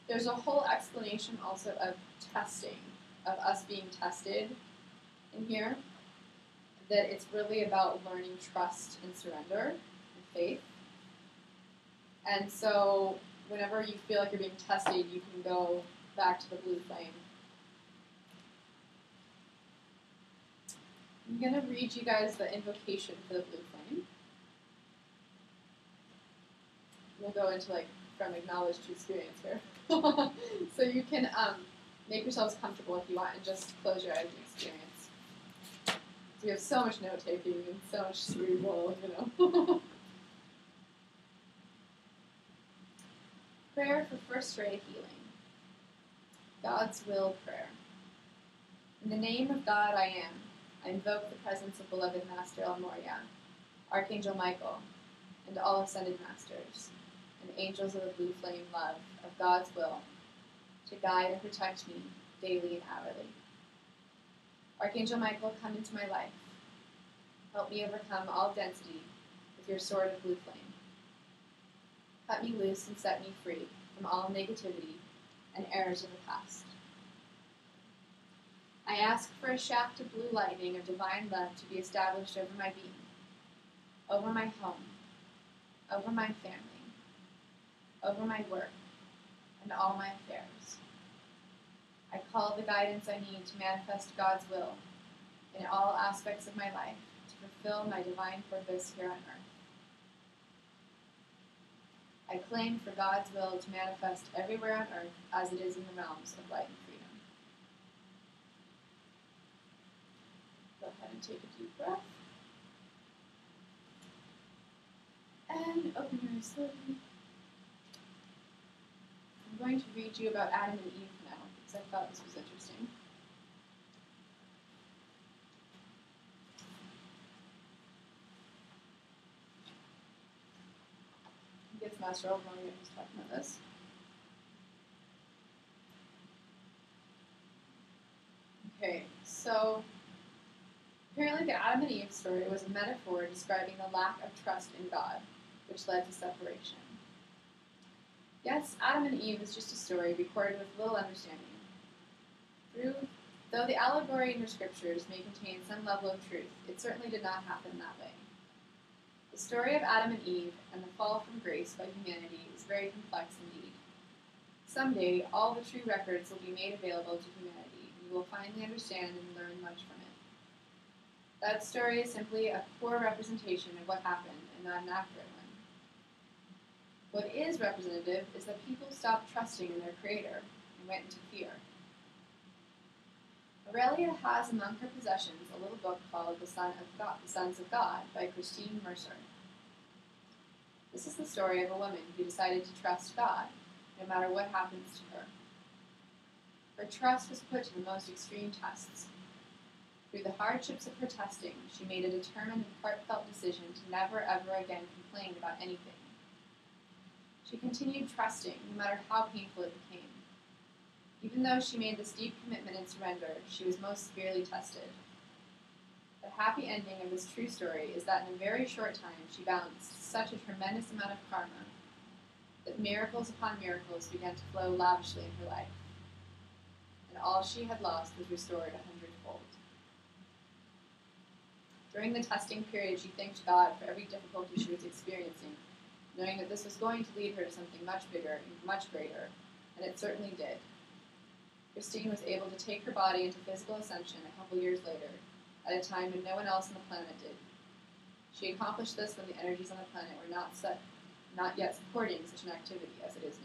There's a whole explanation also of testing, of us being tested in here, that it's really about learning trust and surrender and faith. And so whenever you feel like you're being tested, you can go back to the blue flame. I'm going to read you guys the invocation for the blue flame. We'll go into from acknowledge to experience here. So you can make yourselves comfortable if you want and just close your eyes and experience. So we have so much note taking and so much cerebral, Prayer for first ray healing. God's will prayer. In the name of God I am, I invoke the presence of beloved Master El Morya, Archangel Michael, and all ascended masters, and angels of the blue flame love of God's will, to guide and protect me daily and hourly. Archangel Michael, come into my life. Help me overcome all density with your sword of blue flame. Cut me loose and set me free from all negativity and errors of the past. I ask for a shaft of blue lightning of divine love to be established over my being, over my home, over my family, over my work, and all my affairs. I call the guidance I need to manifest God's will in all aspects of my life to fulfill my divine purpose here on earth. I claim for God's will to manifest everywhere on earth as it is in the realms of light and freedom. Go ahead and take a deep breath. And open your eyes slowly. I'm going to read you about Adam and Eve now, because I thought this was interesting. I guess Master Oldmont was talking about this. Okay, so apparently the Adam and Eve story was a metaphor describing the lack of trust in God, which led to separation. Yes, Adam and Eve is just a story recorded with little understanding. Though the allegory in your scriptures may contain some level of truth, it certainly did not happen that way. The story of Adam and Eve and the fall from grace by humanity is very complex indeed. Someday, all the true records will be made available to humanity, and you will finally understand and learn much from it. That story is simply a poor representation of what happened and not an accurate one. What is representative is that people stopped trusting in their Creator and went into fear. Aurelia has among her possessions a little book called The Sons of God by Christine Mercer. This is the story of a woman who decided to trust God, no matter what happens to her. Her trust was put to the most extreme tests. Through the hardships of her testing, she made a determined and heartfelt decision to never ever again complain about anything. She continued trusting, no matter how painful it became. Even though she made this deep commitment and surrender, she was most severely tested. The happy ending of this true story is that in a very short time she balanced such a tremendous amount of karma that miracles upon miracles began to flow lavishly in her life, and all she had lost was restored 100-fold. During the testing period, she thanked God for every difficulty she was experiencing, knowing that this was going to lead her to something much bigger and much greater, and it certainly did. Christine was able to take her body into physical ascension a couple years later, at a time when no one else on the planet did. She accomplished this when the energies on the planet were not yet supporting such an activity as it is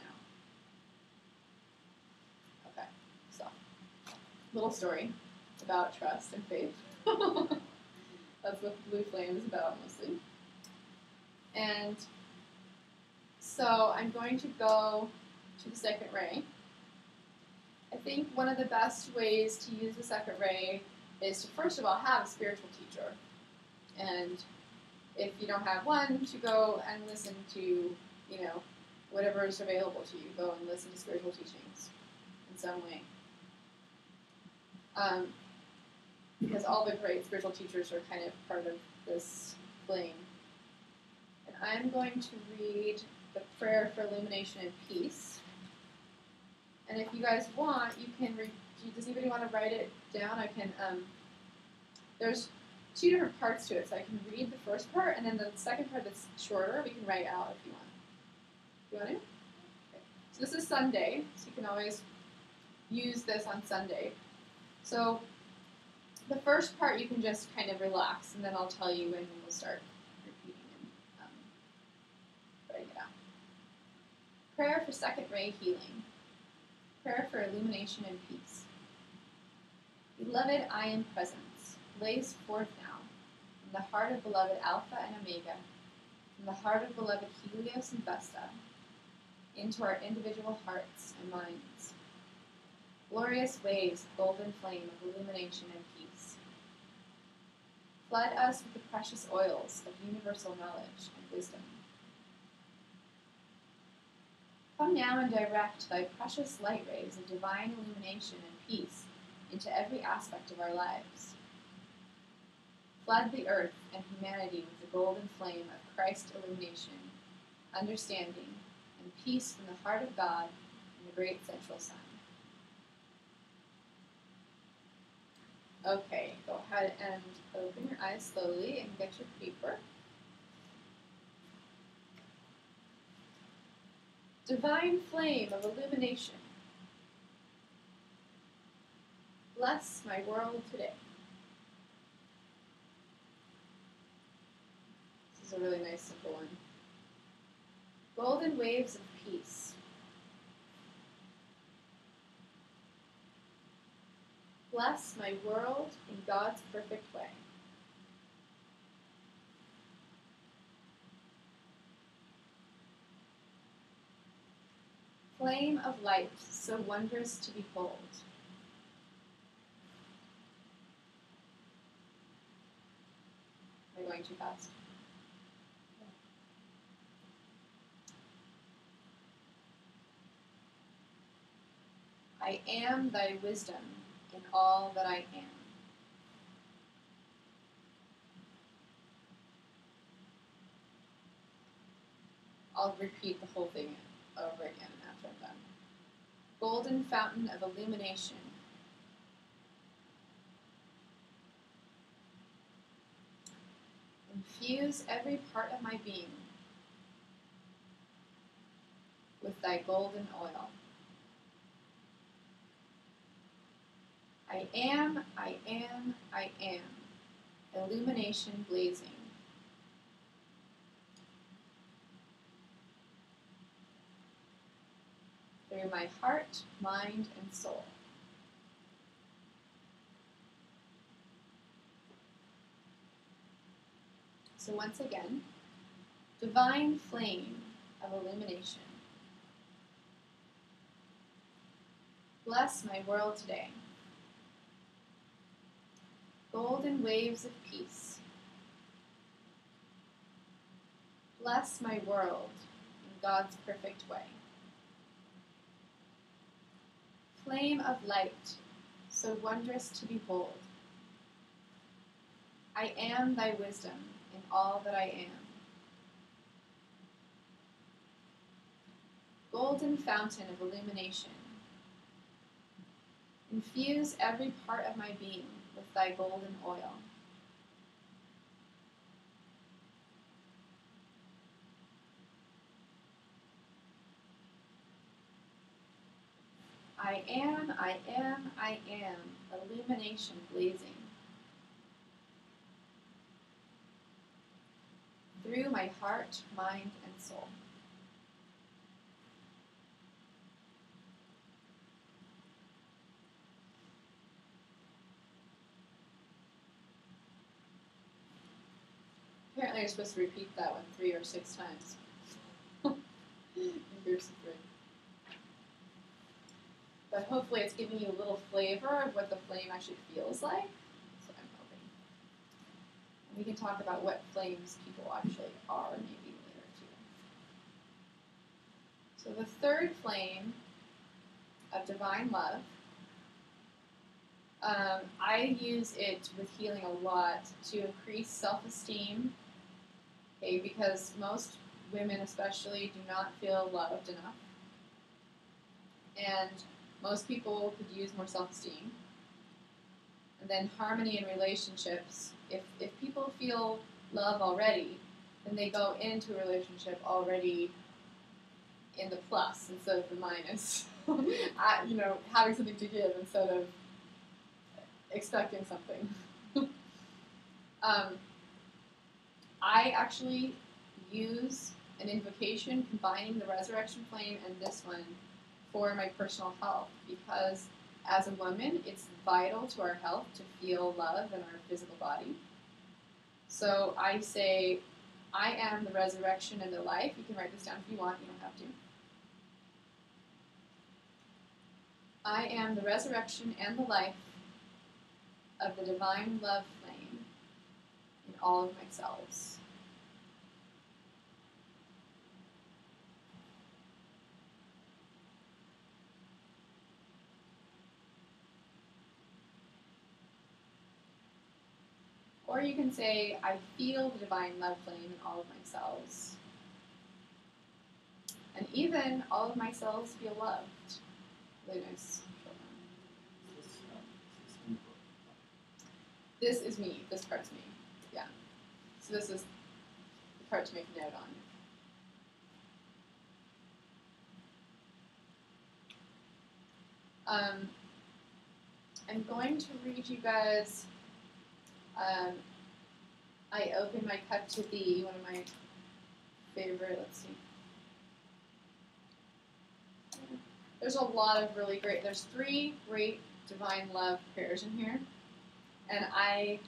now. Okay, so, little story about trust and faith. That's what Blue Flame is about, mostly. And so I'm going to go to the second ray. I think one of the best ways to use the second ray is to first of all have a spiritual teacher. And if you don't have one, to go and listen to, whatever is available to you. Go and listen to spiritual teachings in some way. Because all the great spiritual teachers are kind of part of this flame. And I'm going to read the prayer for illumination and peace. And if you guys want, you can read. Does anybody want to write it down? I can. There's two different parts to it, so I can read the first part, and then the second part that's shorter, we can write out if you want. You want to? Okay. So this is Sunday, so you can always use this on Sunday. So the first part you can just kind of relax, and then I'll tell you when we'll start repeating and writing it out. Prayer for second ray healing. Prayer for illumination and peace. Beloved, I am presence. Blaze forth now, from the heart of beloved Alpha and Omega, from the heart of beloved Helios and Vesta, into our individual hearts and minds. Glorious waves of golden flame of illumination and peace. Flood us with the precious oils of universal knowledge and wisdom. Come now and direct thy precious light rays of divine illumination and peace into every aspect of our lives. Flood the earth and humanity with the golden flame of Christ illumination, understanding, and peace from the heart of God and the great central sun. Okay, go ahead and open your eyes slowly and get your paper. Divine flame of illumination, bless my world today. This is a really nice, simple one. Golden waves of peace, bless my world in God's perfect way. Flame of light, so wondrous to behold. Am I going too fast? I am thy wisdom in all that I am. I'll repeat the whole thing over again after I'm done. Golden fountain of illumination, infuse every part of my being with thy golden oil. I am, I am, I am, illumination blazing. Through my heart, mind, and soul. So once again, divine flame of illumination, bless my world today. Golden waves of peace, bless my world in God's perfect way. Flame of light, so wondrous to behold. I am thy wisdom in all that I am. Golden fountain of illumination, infuse every part of my being with thy golden oil. I am, I am, I am, illumination blazing. Through my heart, mind, and soul. Apparently you're supposed to repeat that one 3 or 6 times. In groups of 3. But hopefully it's giving you a little flavor of what the flame actually feels like. That's what I'm hoping. And we can talk about what flames people actually are maybe later too. So the third flame of divine love, I use it with healing a lot to increase self-esteem, okay, because most women especially do not feel loved enough. And most people could use more self-esteem. And then harmony in relationships. If people feel love already, then they go into a relationship already in the plus instead of the minus. Having something to give instead of expecting something. I actually use an invocation combining the resurrection flame and this one for my personal health, because as a woman, it's vital to our health to feel love in our physical body. So I say, I am the resurrection and the life. You can write this down if you want, you don't have to. I am the resurrection and the life of the divine love flame in all of my cells. Or you can say, I feel the divine love flame in all of my cells. And even all of my cells feel loved. Really nice. this is me. This part's me. Yeah. So this is the part to make a note on. I'm going to read you guys. I open my cup to thee, one of my favorite. Let's see. There's a lot of really great. There's 3 great divine love prayers in here, and I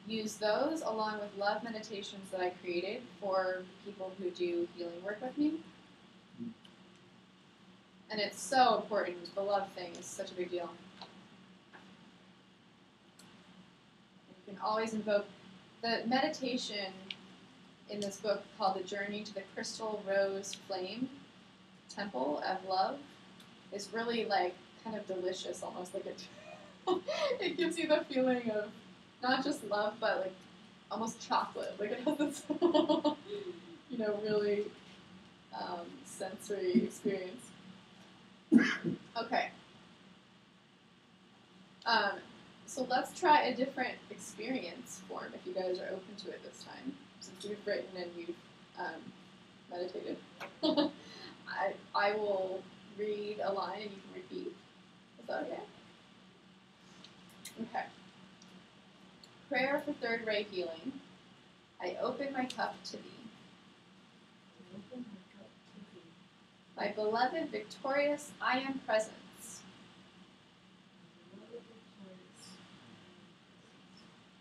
use those along with love meditations that I created for people who do healing work with me. And it's so important. The love thing is such a big deal. You can always invoke the meditation in this book called The Journey to the Crystal Rose Flame Temple of Love is really like kind of delicious, almost like it. It gives you the feeling of not just love, but like almost chocolate. Like it has this, really sensory experience. Okay. So let's try a different experience form if you guys are open to it this time, since you've written and you've meditated. I will read a line and you can repeat. Is that okay? Okay. Prayer for third ray healing. I open my cup to thee. My beloved, victorious, I am presence.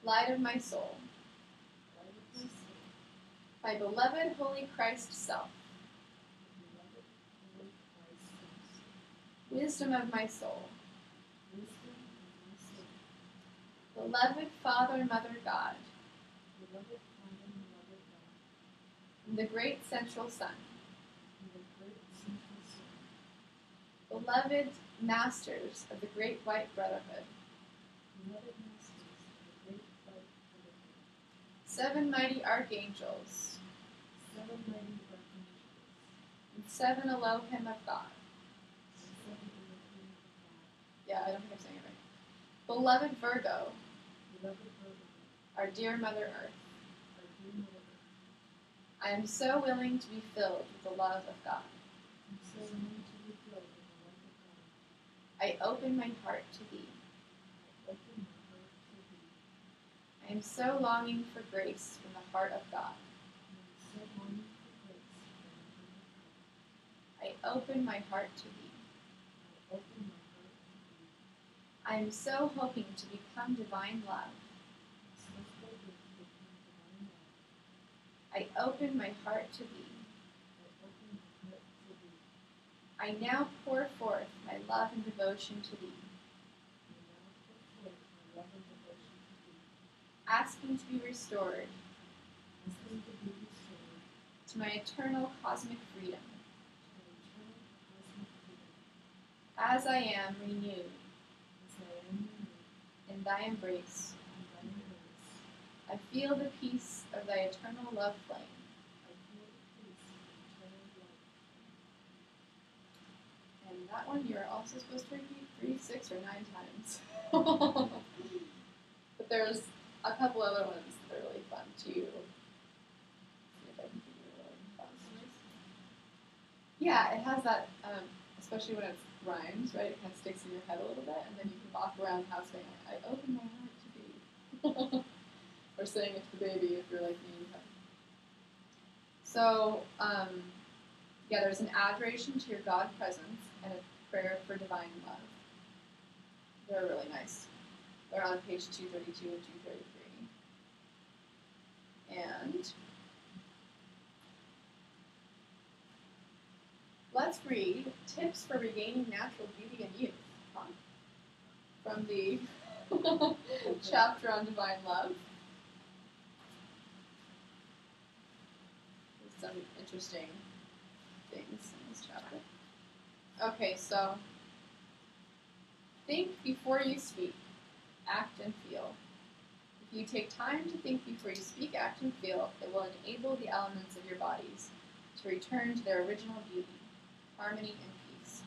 Light of my soul. My beloved, holy Christ self. Wisdom of my soul. Beloved Father, Mother, God. The great central sun. Beloved masters of the great white brotherhood. 7 mighty archangels. And 7 Elohim of God. Yeah, I don't think I'm saying it right. Beloved Virgo. Our dear Mother Earth. I am so willing to be filled with the love of God. I open my heart to thee. I am so longing for grace from the heart of God. I open my heart to thee. I am so hoping to become divine love. I open my heart to thee. I now pour forth my love and devotion to thee, asking to be restored to my eternal cosmic freedom. As I am renewed in thy embrace, I feel the peace of thy eternal love flame. And that one you're also supposed to repeat 3, 6, or 9 times. But there's a couple other ones that are really fun too. See if I can give you a really fun one. Yeah, it has that, especially when it rhymes, right? It kind of sticks in your head a little bit, and then you can walk around the house saying, I open my heart to thee. Or saying it to the baby if you're like me. So, there's an adoration to your God presence and a prayer for divine love. They're really nice. They're on page 232 and 233. And let's read Tips for Regaining Natural Beauty and Youth from the chapter on divine love. There's some interesting things in this chapter. Okay, so think before you speak, act and feel. If you take time to think before you speak, act, and feel, it will enable the elements of your bodies to return to their original beauty, harmony, and peace.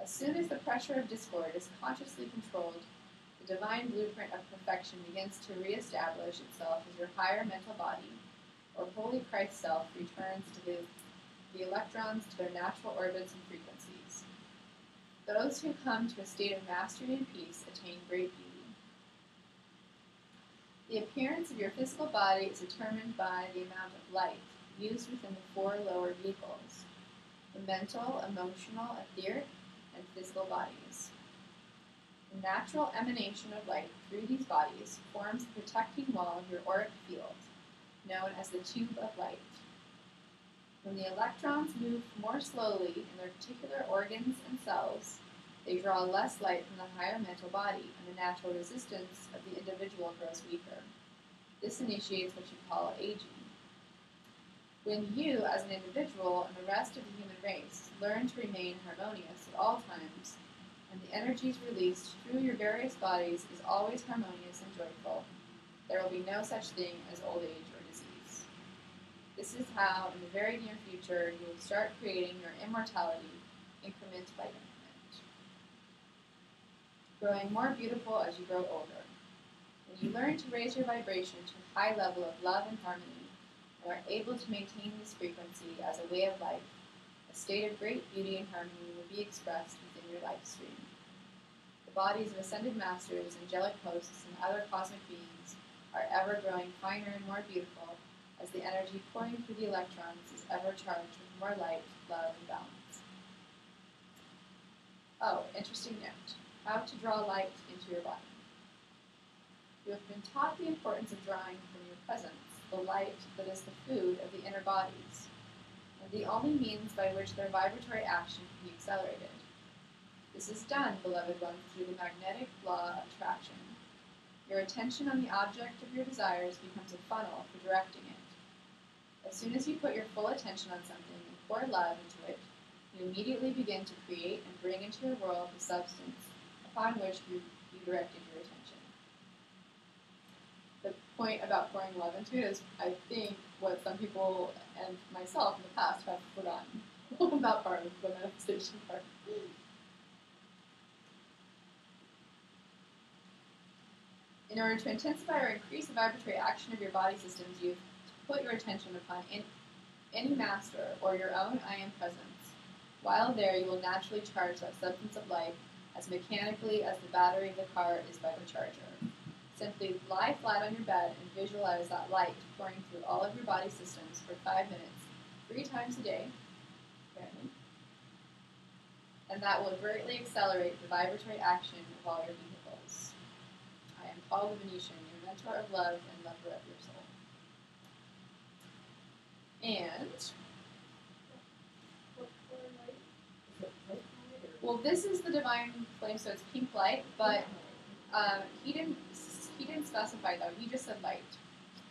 As soon as the pressure of discord is consciously controlled, The divine blueprint of perfection begins to reestablish itself as your higher mental body, or holy Christ self, returns to the electrons to their natural orbits and frequencies. Those who come to a state of mastery and peace attain great beauty. The appearance of your physical body is determined by the amount of light used within the four lower vehicles: the mental, emotional, etheric, and physical bodies. The natural emanation of light through these bodies forms the protecting wall of your auric field, known as the tube of light. When the electrons move more slowly in their particular organs and cells, they draw less light from the higher mental body, and the natural resistance of the individual grows weaker. This initiates what you call aging. When you, as an individual, and the rest of the human race, learn to remain harmonious at all times, and the energies released through your various bodies is always harmonious and joyful, there will be no such thing as old age or disease. This is how, in the very near future, you will start creating your immortality increment by increment, growing more beautiful as you grow older. When you learn to raise your vibration to a high level of love and harmony, and are able to maintain this frequency as a way of life, a state of great beauty and harmony will be expressed within your life stream. The bodies of ascended masters, angelic hosts, and other cosmic beings are ever growing finer and more beautiful as the energy pouring through the electrons is ever charged with more light, love, and balance. Oh, interesting note. How to draw light into your body. You have been taught the importance of drawing from your presence the light that is the food of the inner bodies, and the only means by which their vibratory action can be accelerated. This is done, beloved ones, through the magnetic law of attraction. Your attention on the object of your desires becomes a funnel for directing it. As soon as you put your full attention on something and pour love into it, you immediately begin to create and bring into your world the substance upon which you directed your attention. The point about pouring love into it is, I think, what some people and myself in the past have forgotten that part of the manifestation part. In order to intensify or increase the vibratory action of your body systems, you have to put your attention upon any master or your own I am presence. While there, you will naturally charge that substance of light as mechanically as the battery of the car is by the charger. Simply lie flat on your bed and visualize that light pouring through all of your body systems for 5 minutes, 3 times a day, apparently. And that will greatly accelerate the vibratory action of all your vehicles. I am Paul the Venetian, your mentor of love and lover of your soul. And, well, this is the divine flame, so it's pink light, but he didn't specify though. He just said light.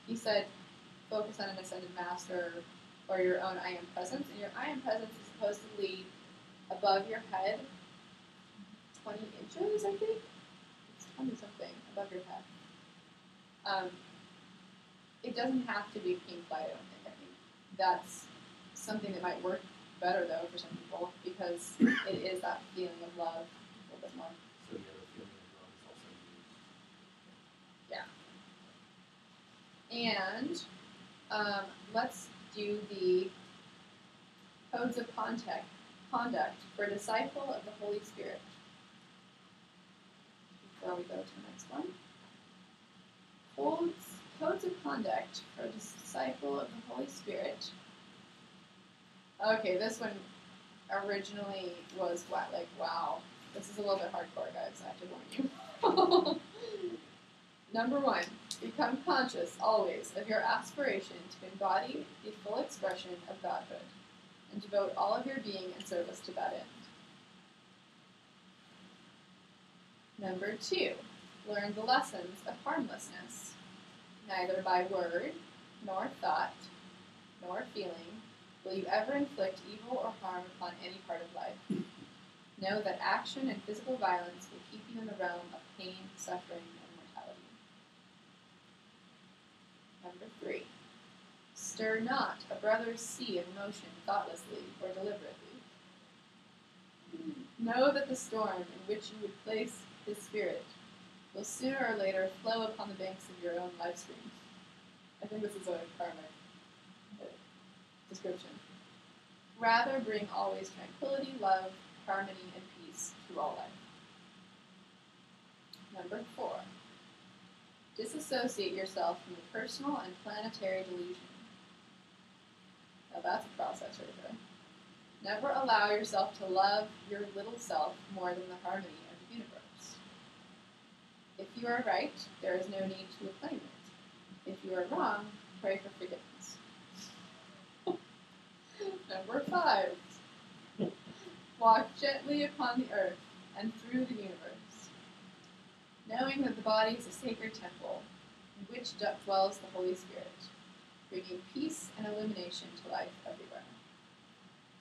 He said focus on an ascended master or your own I am presence, and your I am presence is supposedly above your head, 20 inches, I think. It's 20 something above your head. It doesn't have to be pink light. I don't think. I think that's something that might work better though for some people because it is that feeling of love a little bit more. So yeah, the feeling of love is also used. Yeah. And let's do the codes of conduct for a disciple of the Holy Spirit. Before we go to the next one. Codes of conduct for a disciple of the Holy Spirit. Okay, this one originally was what? Like, wow. This is a little bit hardcore, guys. I have to warn you. Number 1, become conscious always of your aspiration to embody the full expression of Godhood and devote all of your being and service to that end. Number 2, learn the lessons of harmlessness. Neither by word, nor thought, nor feeling will you ever inflict evil or harm upon any part of life. Know that action and physical violence will keep you in the realm of pain, suffering, and mortality. Number 3, stir not a brother's sea of emotion thoughtlessly or deliberately. Know that the storm in which you would place his spirit will sooner or later flow upon the banks of your own life stream. I think this is a karmic description. Rather, bring always tranquility, love, harmony, and peace to all life. Number 4. Disassociate yourself from the personal and planetary delusion. Now that's a process right there. Never allow yourself to love your little self more than the harmony of the universe. If you are right, there is no need to acclaim it. If you are wrong, pray for forgiveness. Number 5. Walk gently upon the earth and through the universe, knowing that the body is a sacred temple in which dwells the Holy Spirit, bringing peace and illumination to life everywhere.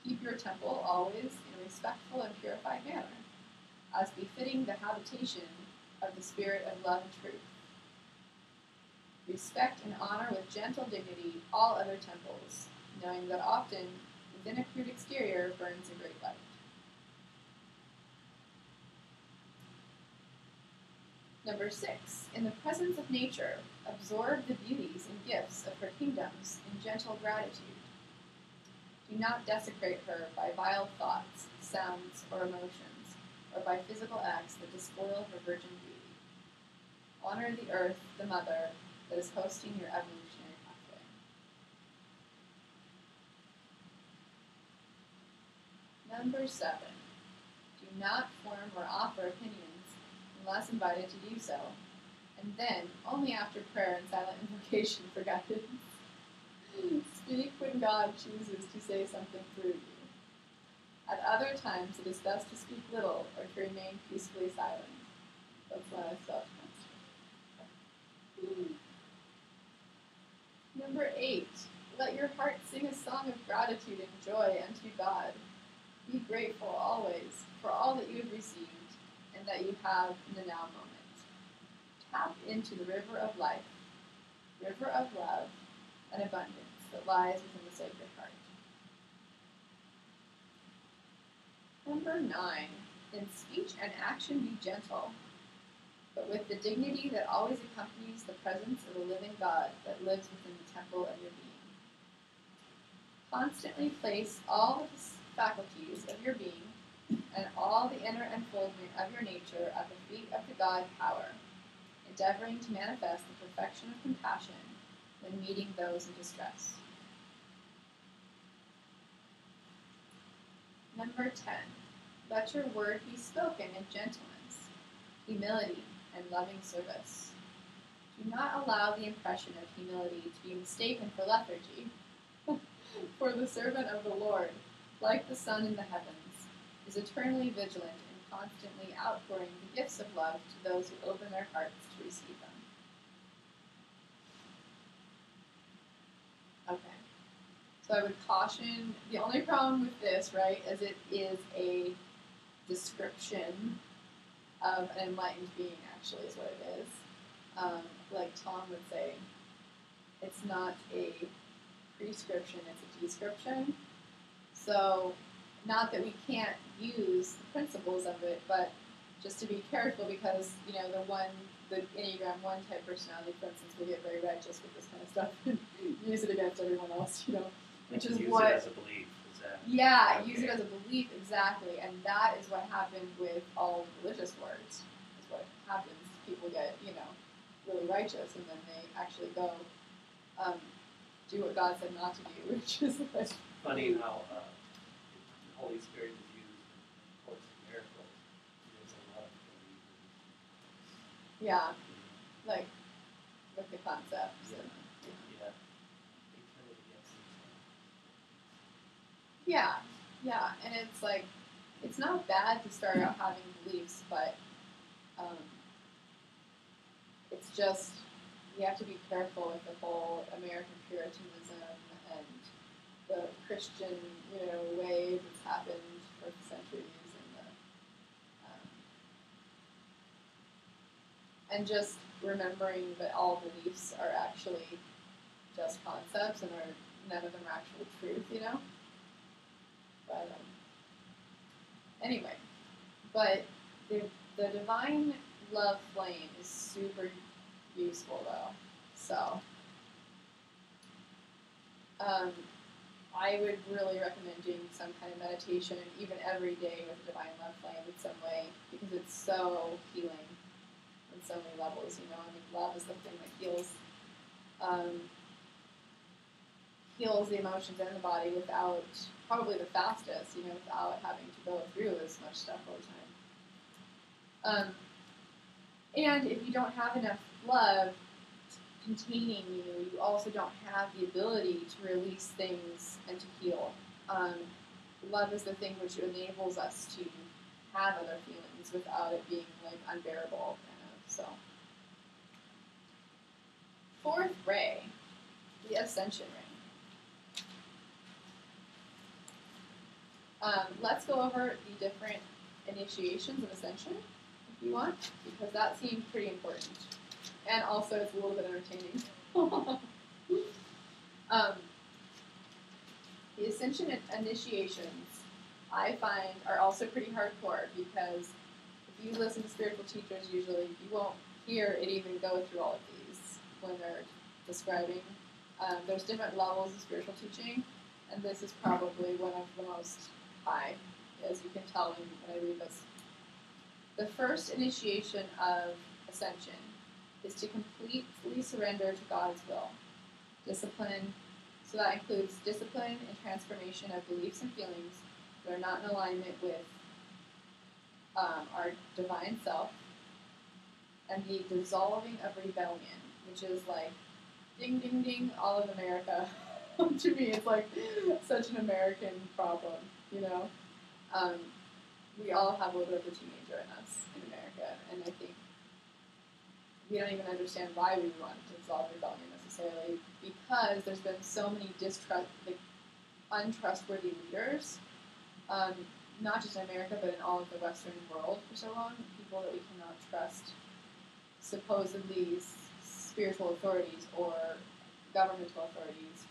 Keep your temple always in a respectful and purified manner, as befitting the habitation of the spirit of love and truth. Respect and honor with gentle dignity all other temples, knowing that often within a crude exterior burns a great light. Number 6. In the presence of nature, absorb the beauties and gifts of her kingdoms in gentle gratitude. Do not desecrate her by vile thoughts, sounds, or emotions, or by physical acts that despoil her virgin beauty. Honor the earth, the mother, that is hosting your evolutionary pathway. Number 7. Do not form or offer opinions unless invited to do so, and then only after prayer and silent invocation for guidance. Speak when God chooses to say something through you. At other times, it is best to speak little or to remain peacefully silent. That's when I stopped. Number 8. Let your heart sing a song of gratitude and joy unto God. Be grateful always for all that you have received and that you have in the now moment. Tap into the river of life, river of love and abundance that lies within the Sacred Heart. Number 9. In speech and action be gentle, but with the dignity that always accompanies the presence of the living God that lives within the temple of your being. Constantly place all the faculties of your being and all the inner unfoldment of your nature at the feet of the God Power, endeavoring to manifest the perfection of compassion when meeting those in distress. Number 10. Let your word be spoken in gentleness, humility, and loving service. Do not allow the impression of humility to be mistaken for lethargy. For the servant of the Lord, like the sun in the heavens, is eternally vigilant and constantly outpouring the gifts of love to those who open their hearts to receive them. Okay. So I would caution, the only problem with this, right, is it is a description of an enlightened being, actually, is what it is. Like Tom would say, it's not a prescription, it's a description. So, not that we can't use the principles of it, but just to be careful because, you know, the Enneagram 1 type personality, for instance, will get very righteous with this kind of stuff and use it against everyone else, you know, which is use what... it as a belief, is that... Yeah, okay. use it as a belief, exactly, and that is what happened with all religious words, is what happens. People get, you know, really righteous, and then they actually go do what God said not to do, which is like... Funny how the Holy Spirit is used in Course in Miracles. There's a lot of believers. Yeah, like with the concepts. Yeah. And, Yeah. They turn it against themselves. yeah, and it's like, it's not bad to start out having beliefs, but it's just, you have to be careful with the whole American Puritanism and the Christian, you know, way that's happened for centuries, and just remembering that all beliefs are actually just concepts and none of them are actual truth, you know? But anyway, but the divine love flame is super useful though. So I would really recommend doing some kind of meditation, even every day with Divine Love Flame in some way, because it's so healing on so many levels. You know, I mean, love is the thing that heals the emotions in the body without, probably the fastest, you know, without having to go through as much stuff all the time. And if you don't have enough love containing you, you also don't have the ability to release things and to heal. Love is the thing which enables us to have other feelings without it being like unbearable, kind of. So, fourth ray, the Ascension ray. Let's go over the different initiations of Ascension, if you want, because that seemed pretty important. And also, it's a little bit entertaining. The Ascension initiations, I find, are also pretty hardcore because if you listen to spiritual teachers, usually you won't hear it even go through all of these when they're describing. There's different levels of spiritual teaching, and this is probably one of the most high, as you can tell when I read this. The first initiation of Ascension is to completely surrender to God's will. Discipline, so that includes discipline and transformation of beliefs and feelings that are not in alignment with our divine self, and the dissolving of rebellion, which is like ding, ding, ding, all of America. To me, it's like such an American problem, you know? We all have a little bit of a teenager in us in America, and I think we don't even understand why we want to dissolve rebellion necessarily, because there's been so many untrustworthy leaders, not just in America, but in all of the Western world for so long, people that we cannot trust, supposedly spiritual authorities or governmental authorities.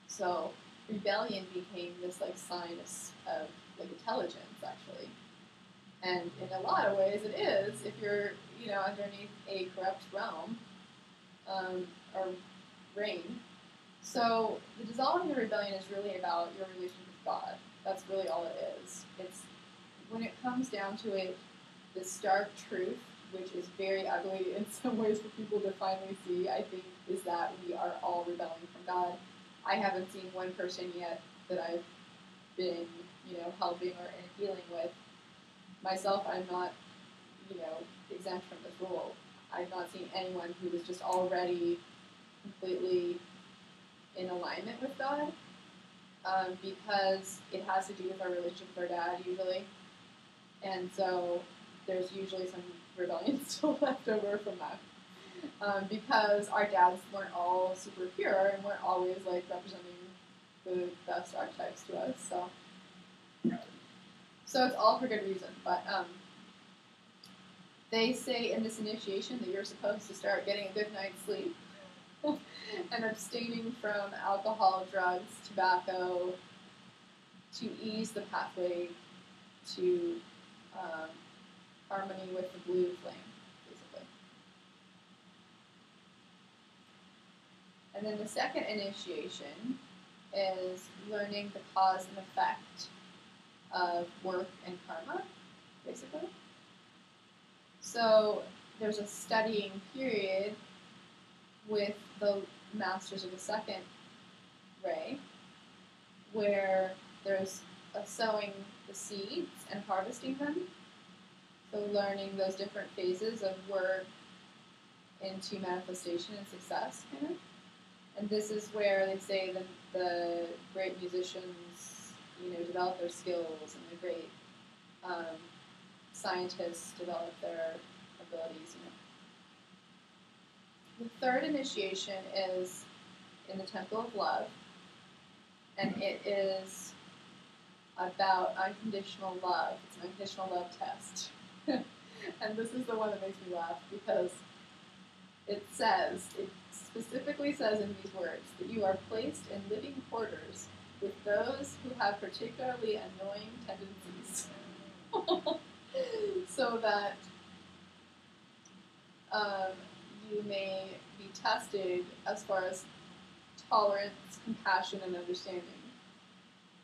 So rebellion became this like sign of like intelligence, actually. And in a lot of ways, it is if you're, you know, underneath a corrupt realm or reign. So the dissolving of rebellion is really about your relationship with God. That's really all it is. It's when it comes down to it, the stark truth, which is very ugly in some ways for people to finally see, I think, is that we are all rebelling from God. I haven't seen one person yet that I've been, you know, helping or healing with. Myself, I'm not, you know, exempt from this rule. I've not seen anyone who was just already completely in alignment with God, because it has to do with our relationship with our dad, usually. And so there's usually some rebellion still left over from that. Because our dads weren't all super pure and weren't always, like, representing the best archetypes to us, So it's all for good reason, but they say in this initiation that you're supposed to start getting a good night's sleep and abstaining from alcohol, drugs, tobacco to ease the pathway to harmony with the blue flame, basically. And then the second initiation is learning the cause and effect of work and karma, basically. So there's a studying period with the masters of the second ray where there's a sowing the seeds and harvesting them. So learning those different phases of work into manifestation and success, kind of. And this is where they say that the great musicians, you know, develop their skills, and the great scientists develop their abilities, you know. The third initiation is in the Temple of Love, and it is about unconditional love. It's an unconditional love test. And this is the one that makes me laugh, because it specifically says in these words that you are placed in living quarters with those who have particularly annoying tendencies. So that you may be tested as far as tolerance, compassion, and understanding.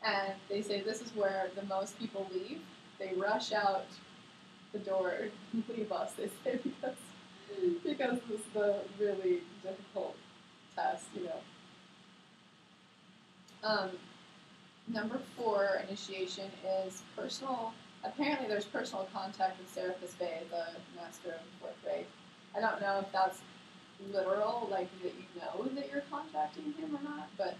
And they say this is where the most people leave. They rush out the door and leave us, they say, because this is the really difficult test, you know. Number 4 initiation is personal. Apparently, there's personal contact with Serapis Bey, the master of the 4th Ray. I don't know if that's literal, like that you know that you're contacting him or not, but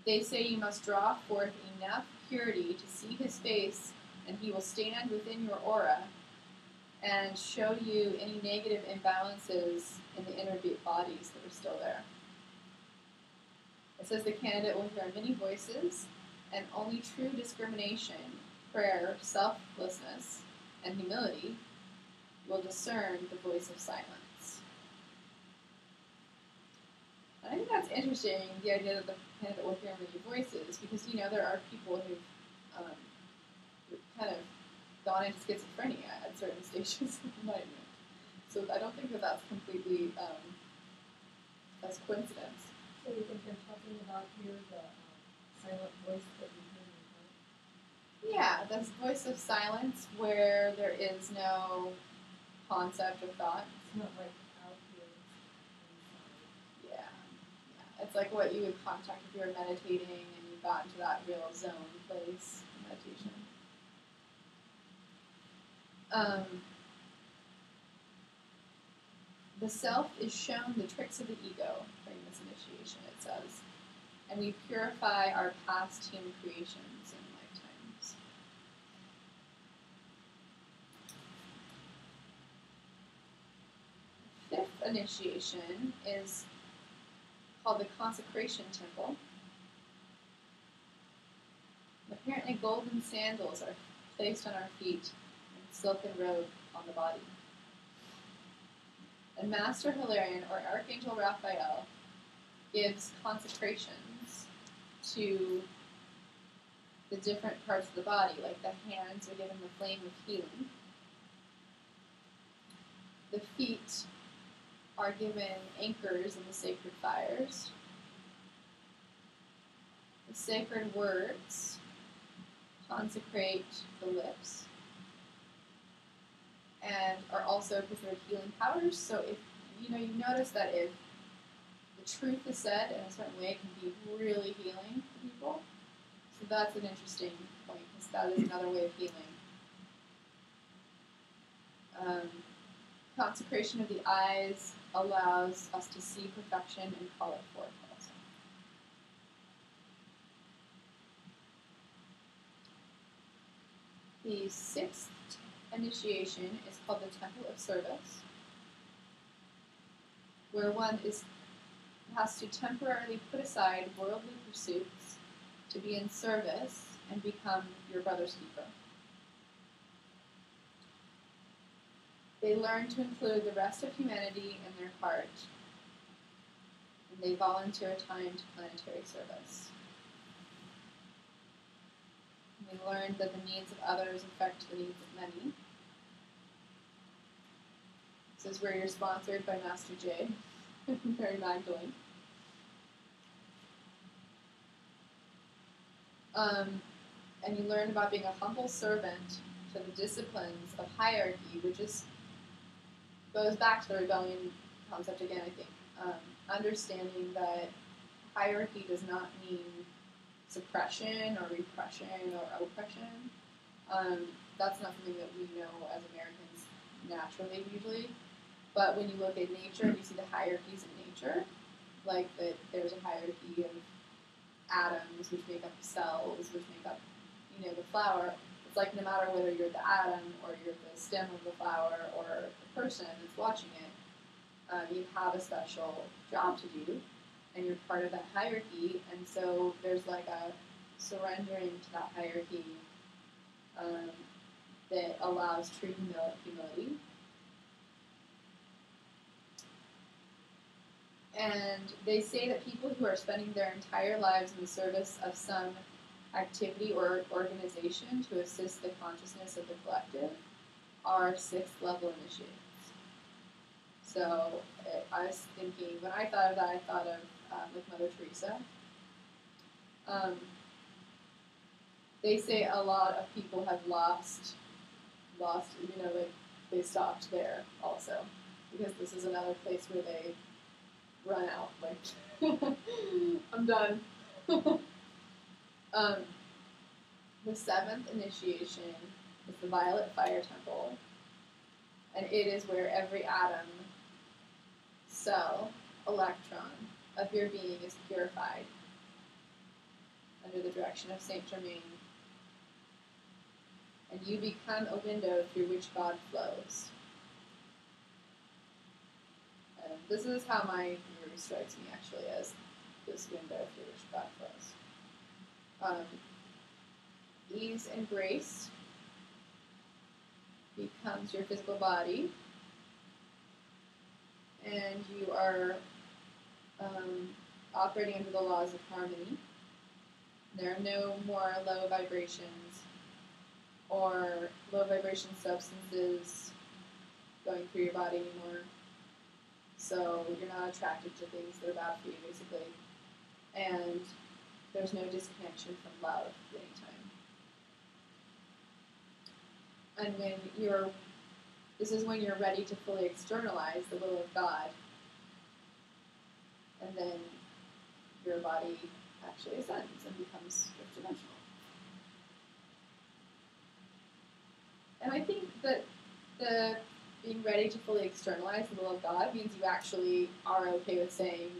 they say you must draw forth enough purity to see his face, and he will stand within your aura and show you any negative imbalances in the inner bodies that are still there. It says the candidate will hear many voices, and only true discrimination, prayer, selflessness, and humility will discern the voice of silence. And I think that's interesting, the idea that the candidate will hear many voices, because, you know, there are people who've kind of gone into schizophrenia at certain stages of enlightenment. So I don't think that that's completely as coincidence. So you think they're talking about here the silent voice that we hear in the Yeah, this voice of silence where there is no concept of thought. It's not like out here inside. Yeah. It's like what you would contact if you were meditating and you got into that real zone place in meditation. The self is shown the tricks of the ego during this initiation, it says, and we purify our past human creations and lifetimes. The 5th initiation is called the Consecration Temple. Apparently golden sandals are placed on our feet and silken robe on the body. And Master Hilarion, or Archangel Raphael, gives consecrations to the different parts of the body, like the hands are given the flame of healing. The feet are given anchors in the sacred fires. The sacred words consecrate the lips and are also considered healing powers. So if you notice that if the truth is said in a certain way, it can be really healing to people. So that's an interesting point, because that is another way of healing. Consecration of the eyes allows us to see perfection and call it forth also. The 6th initiation is called the Temple of Service, where one has to temporarily put aside worldly pursuits to be in service and become your brother's keeper. They learn to include the rest of humanity in their heart, and they volunteer time to planetary service. We learned that the needs of others affect the needs of many. This is where you're sponsored by Master J, Mary Magdalene. And you learn about being a humble servant to the disciplines of hierarchy, which goes back to the rebellion concept again, I think. Understanding that hierarchy does not mean suppression or repression or oppression. That's not something that we know as Americans naturally usually. But when you look at nature and you see the hierarchies in nature, like that there's a hierarchy of atoms which make up cells, which make up, the flower. It's like no matter whether you're the atom or you're the stem of the flower or the person that's watching it, you have a special job to do, and you're part of that hierarchy. And so there's like a surrendering to that hierarchy that allows true humility. And they say that people who are spending their entire lives in the service of some activity or organization to assist the consciousness of the collective are 6th level initiates. So I was thinking, when I thought of that, I thought of like Mother Teresa. They say a lot of people have lost, like they stopped there also, because this is another place where they run out, like, I'm done. The 7th initiation is the Violet Fire Temple, and it is where every atom, cell, electron of your being is purified under the direction of Saint Germain, and you become a window through which God flows. And this is how my guru strikes me, actually, as this window through which God flows. Ease and grace becomes your physical body, and you are operating under the laws of harmony. There are no more low vibrations or low vibration substances going through your body anymore. So you're not attracted to things that are bad for you, basically. And there's no disconnection from love at any time. And this is when you're ready to fully externalize the will of God. And then your body actually ascends and becomes fifth dimensional. And I think that the being ready to fully externalize the will of God means you actually are okay with saying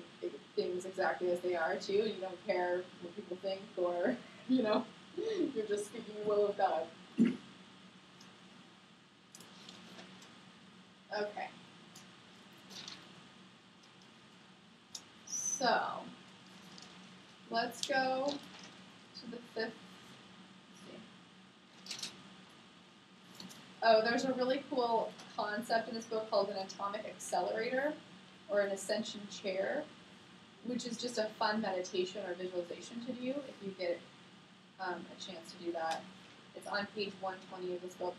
things exactly as they are too. You don't care what people think, or you're just speaking the will of God. Okay. So let's go to the 5th. Oh, there's a really cool concept in this book called an atomic accelerator, or an ascension chair, which is just a fun meditation or visualization to do if you get a chance to do that. It's on page 120 of this book.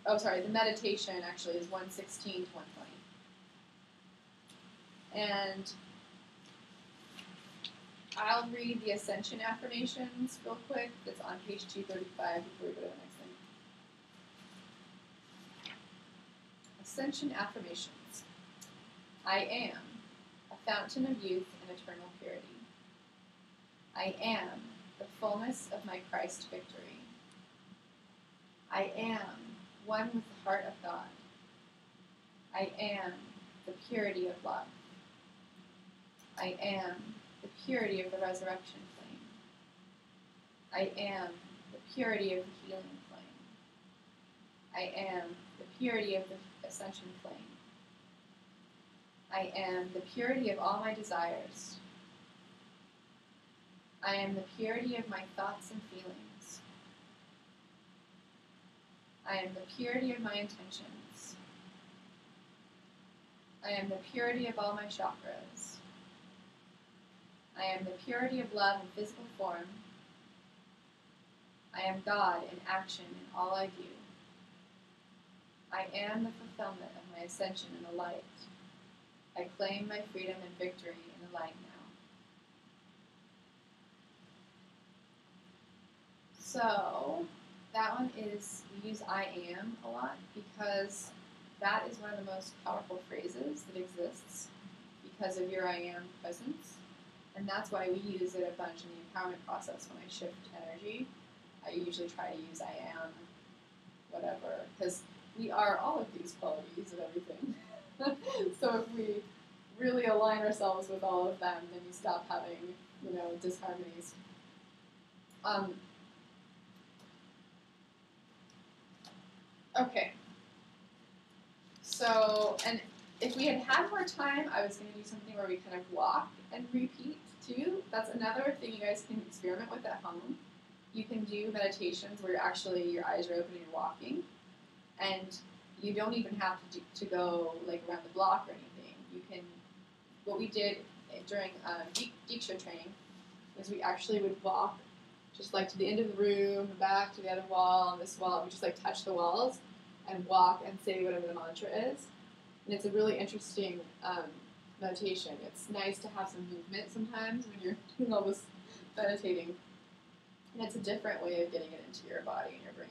The meditation actually is 116 to 120. And I'll read the ascension affirmations real quick. That's on page 235 before we go to the next thing. Ascension affirmations. I am a fountain of youth and eternal purity. I am the fullness of my Christ victory. I am one with the heart of God. I am the purity of love. I am the purity of the resurrection flame. I am the purity of the healing flame. I am the purity of the ascension flame. I am the purity of all my desires. I am the purity of my thoughts and feelings. I am the purity of my intentions. I am the purity of all my chakras. I am the purity of love in physical form. I am God in action in all I do. I am the fulfillment of my ascension in the light. I claim my freedom and victory in the light now. So that one is, we use I am a lot because that is one of the most powerful phrases that exists because of your I am presence. And that's why we use it a bunch in the empowerment process when I shift energy. I usually try to use I am, whatever, because we are all of these qualities and everything. So if we really align ourselves with all of them, then we stop having, disharmonies. Okay. So, and if we had more time, I was going to do something where we kind of walk and repeat too. That's another thing you guys can experiment with at home. You can do meditations where actually your eyes are open and you're walking, and you don't even have to go like around the block or anything. You can. What we did during Diksha training was we actually would walk just like to the end of the room, back to the other wall, and this wall. We just like touch the walls and walk and say whatever the mantra is. And it's a really interesting meditation. It's nice to have some movement sometimes when you're doing all this meditating. And it's a different way of getting it into your body and your brain.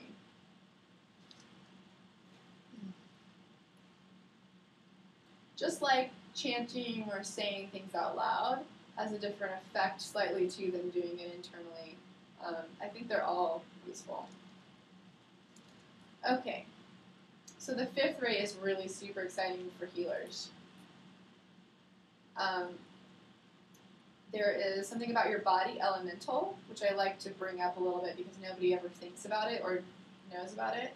Just like chanting or saying things out loud has a different effect slightly too than doing it internally. I think they're all useful. Okay, so the fifth ray is really super exciting for healers. There is something about your body elemental, which I like to bring up a little bit because nobody ever thinks about it or knows about it.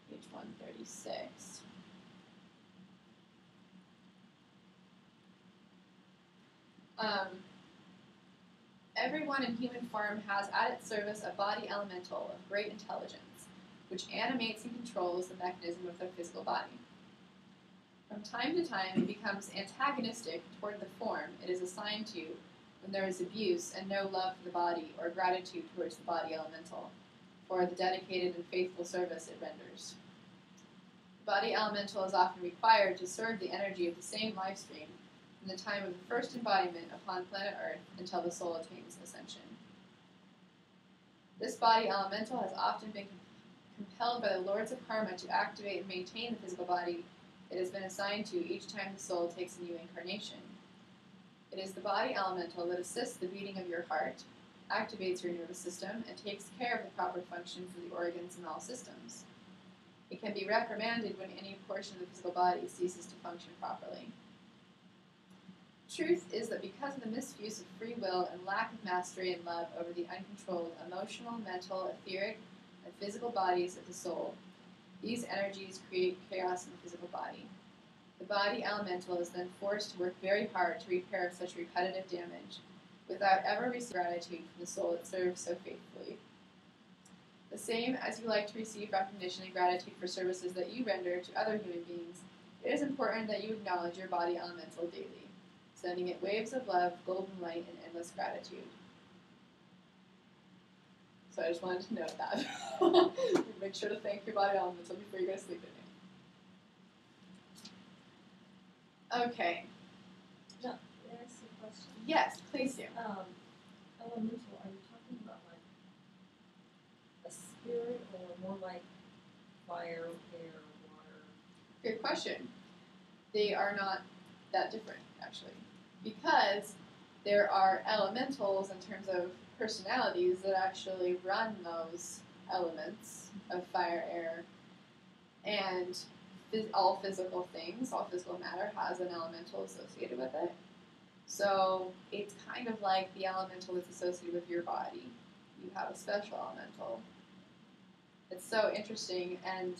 Page 136. Everyone in human form has at its service a body elemental of great intelligence, which animates and controls the mechanism of their physical body. From time to time, it becomes antagonistic toward the form it is assigned to when there is abuse and no love for the body or gratitude towards the body elemental for the dedicated and faithful service it renders. The body elemental is often required to serve the energy of the same life stream from the time of the first embodiment upon planet Earth until the soul attains ascension. This body elemental has often been compelled by the lords of karma to activate and maintain the physical body it has been assigned to each time the soul takes a new incarnation. It is the body elemental that assists the beating of your heart, activates your nervous system, and takes care of the proper functions of the organs and all systems. It can be reprimanded when any portion of the physical body ceases to function properly. Truth is that because of the misuse of free will and lack of mastery and love over the uncontrolled emotional, mental, etheric, and physical bodies of the soul, these energies create chaos in the physical body. The body elemental is then forced to work very hard to repair such repetitive damage without ever receiving gratitude from the soul it serves so faithfully. The same as you like to receive recognition and gratitude for services that you render to other human beings, it is important that you acknowledge your body elemental daily, sending it waves of love, golden light, and endless gratitude. So I just wanted to note that. Make sure to thank your body elemental before you go to sleep at night. Okay. Now, may I ask a question? Yes, please do. Elemental, are you talking about like a spirit or more like fire, air, water? Good question. They are not that different, actually, because there are elementals in terms of personalities that actually run those elements of fire, air, and all physical things, all physical matter has an elemental associated with it. So it's kind of like the elemental that's associated with your body. You have a special elemental. It's so interesting, and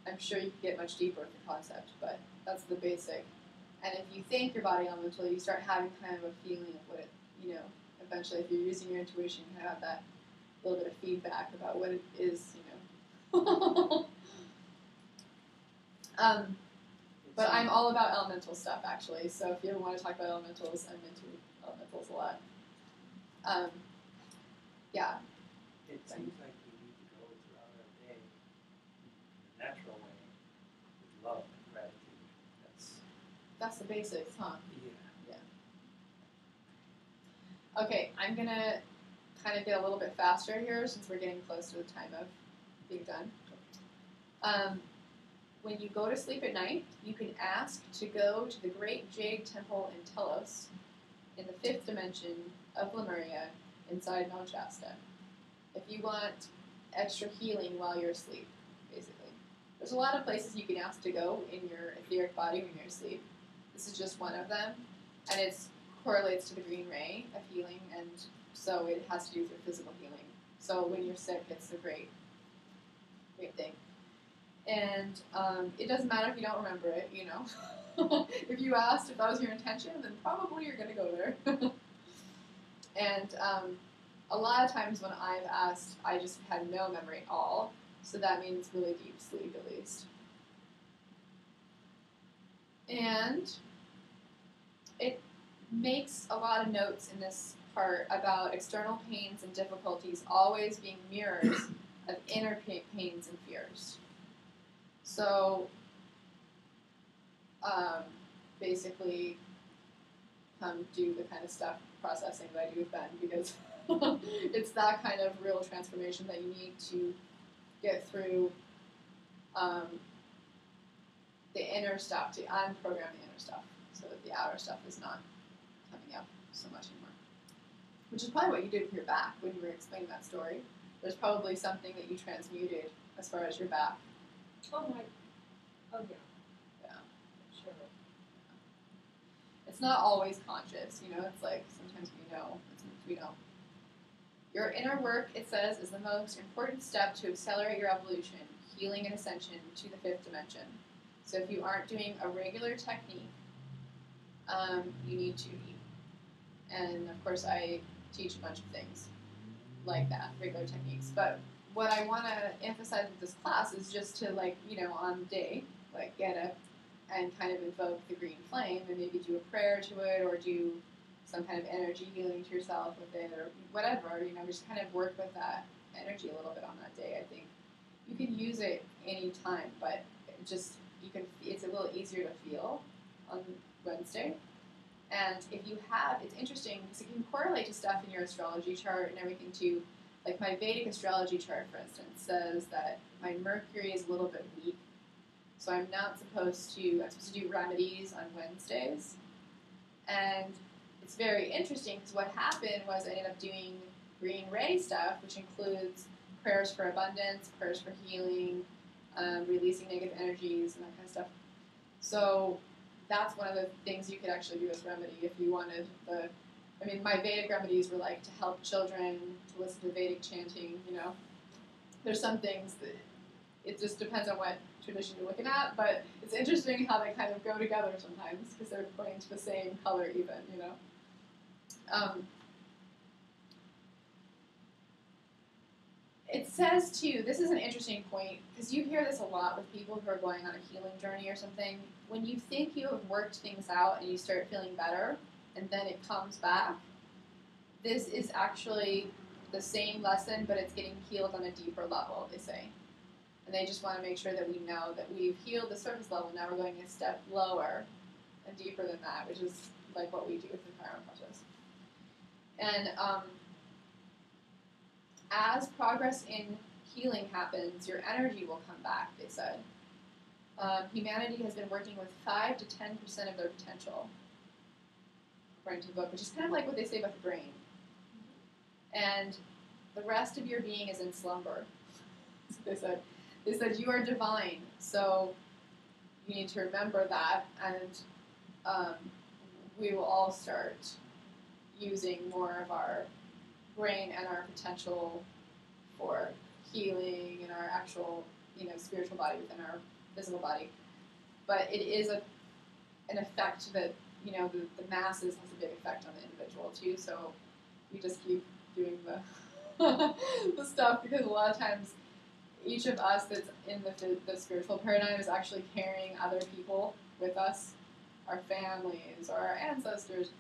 I'm sure you can get much deeper with the concept, but that's the basic. And if you thank your body elemental, you start having kind of a feeling of what it, eventually if you're using your intuition, you kind of have that little bit of feedback about what it is, But I'm all about elemental stuff, actually, so if you ever want to talk about elementals, I'm into elementals a lot. Yeah. It seems like we need to go throughout our day in a natural way with love and gratitude. That's the basics, huh? Yeah. Okay, I'm going to kind of get a little bit faster here since we're getting close to the time of being done. When you go to sleep at night, you can ask to go to the Great Jade Temple in Telos, in the 5th dimension of Lemuria, inside Mount Shasta, if you want extra healing while you're asleep, basically. There's a lot of places you can ask to go in your etheric body when you're asleep. This is just one of them, and it correlates to the green ray of healing, and so it has to do with your physical healing. So when you're sick, it's a great thing. And it doesn't matter if you don't remember it, If you asked if that was your intention, then probably you're going to go there. And a lot of times when I've asked, I just had no memory at all. So that means really deep sleep, at least. And it makes a lot of notes in this part about external pains and difficulties always being mirrors of inner pains and fears. So, basically, do the kind of stuff processing that I do with Ben, because it's that kind of real transformation that you need to get through the inner stuff, to unprogram the inner stuff, so that the outer stuff is not coming up so much anymore. Which is probably what you did with your back when you were explaining that story. There's probably something that you transmuted as far as your back. Oh yeah. Yeah. Sure. It's not always conscious, you know, it's like sometimes we know, and sometimes we don't. Your inner work, it says, is the most important step to accelerate your evolution, healing, and ascension to the fifth dimension. So if you aren't doing a regular technique, you need to eat. And of course, I teach a bunch of things like that, regular techniques. But what I want to emphasize with this class is just to, like, you know, on the day, like, get up and kind of invoke the green flame and maybe do a prayer to it, or do some kind of energy healing to yourself with it, or whatever, you know, just kind of work with that energy a little bit on that day. I think you can use it any time, but it just, it's a little easier to feel on Wednesday. And if you have, it's interesting because it can correlate to stuff in your astrology chart and everything too. Like my Vedic astrology chart, for instance, says that my Mercury is a little bit weak. So I'm supposed to do remedies on Wednesdays. And it's very interesting because what happened was I ended up doing green ray stuff, which includes prayers for abundance, prayers for healing, releasing negative energies, and that kind of stuff. So that's one of the things you could actually do as remedy if you wanted my Vedic remedies were like to help children, to listen to Vedic chanting, you know. There's some things that it just depends on what tradition you're looking at, but it's interesting how they kind of go together sometimes because they're pointing to the same color even, you know. It says too, this is an interesting point, because you hear this a lot with people who are going on a healing journey or something. When you think you have worked things out and you start feeling better, and then it comes back, this is actually the same lesson, but it's getting healed on a deeper level, they say. And they just want to make sure that we know that we've healed the surface level, now we're going a step lower and deeper than that, which is like what we do with the Chiron process. And as progress in healing happens, your energy will come back, they said. Humanity has been working with 5 to 10% of their potential, according to the book, which is kind of like what they say about the brain. And the rest of your being is in slumber. That's what they said. They said you are divine, so you need to remember that, and we will all start using more of our brain and our potential for healing in our actual, you know, spiritual body within our physical body. But it is an effect that, you know, the masses has a big effect on the individual too. So we just keep doing the the stuff, because a lot of times each of us that's in the spiritual paradigm is actually carrying other people with us, our families or our ancestors,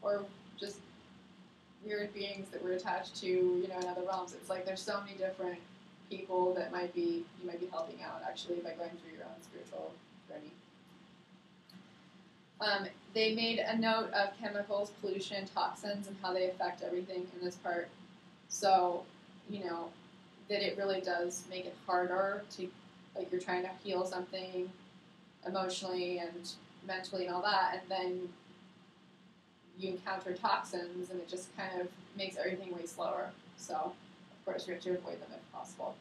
or just weird beings that we're attached to, you know, in other realms. It's like there's so many different people that you might be helping out actually by going through your own spiritual journey. They made a note of chemicals, pollution, toxins, and how they affect everything in this part. So, you know, that it really does make it harder to, like, you're trying to heal something emotionally and mentally and all that, and then you encounter toxins, and it just kind of makes everything way slower. So, of course, we have to avoid them if possible.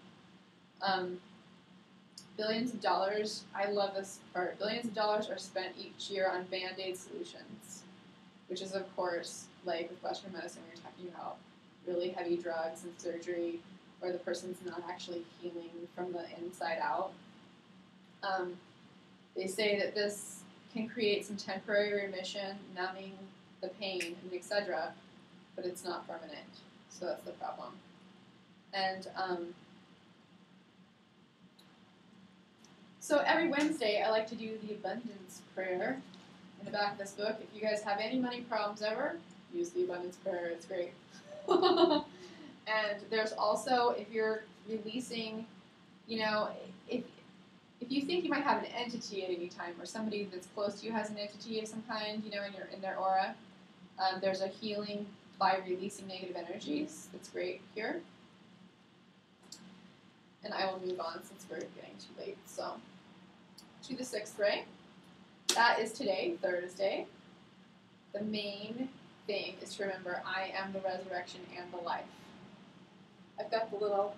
Billions of dollars, I love this part, billions of dollars are spent each year on Band-Aid solutions, which is, of course, like with Western medicine, we were talking about really heavy drugs and surgery, where the person's not actually healing from the inside out. They say that this can create some temporary remission, numbing the pain, and etc., but it's not permanent, so that's the problem. And so every Wednesday, I like to do the abundance prayer in the back of this book. If you guys have any money problems ever, use the abundance prayer. It's great. And there's also, if you're releasing, if you think you might have an entity at any time, or somebody that's close to you has an entity of some kind, in their aura, there's a healing by releasing negative energies. That's great here. And I will move on since we're getting too late. So, to the 6th ray. That is today, Thursday. The main thing is to remember, I am the resurrection and the life. I've got the little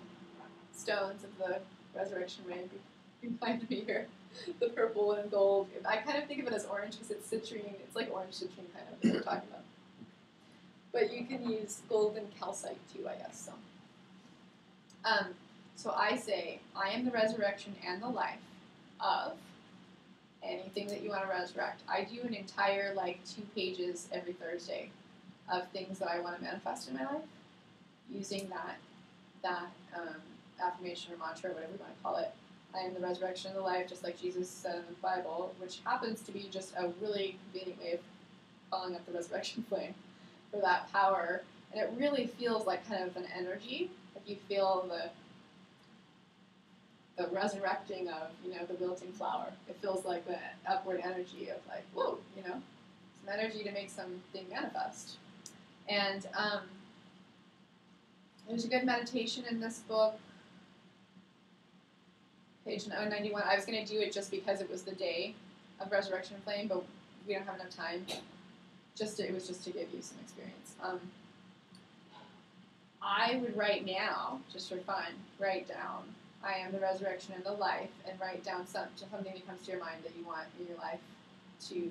stones of the resurrection ray behind me here. The purple and gold. I kind of think of it as orange because it's citrine. It's like orange citrine kind of that we're talking about. But you can use gold and calcite too, I guess. So I say, I am the resurrection and the life of anything that you want to resurrect. I do an entire 2 pages every Thursday of things that I want to manifest in my life, using that affirmation or mantra, whatever you want to call it. I am the resurrection and the life, just like Jesus said in the Bible, which happens to be just a really convenient way of calling up the resurrection flame for that power. And it really feels like kind of an energy. Like you feel the resurrecting of, the wilting flower. It feels like the upward energy of whoa, some energy to make something manifest. And there's a good meditation in this book, page 091. I was going to do it just because it was the day of Resurrection Flame, but we don't have enough time. It was just to give you some experience. I would right now, just for fun, write down, I am the resurrection and the life, and write down something that comes to your mind that you want in your life to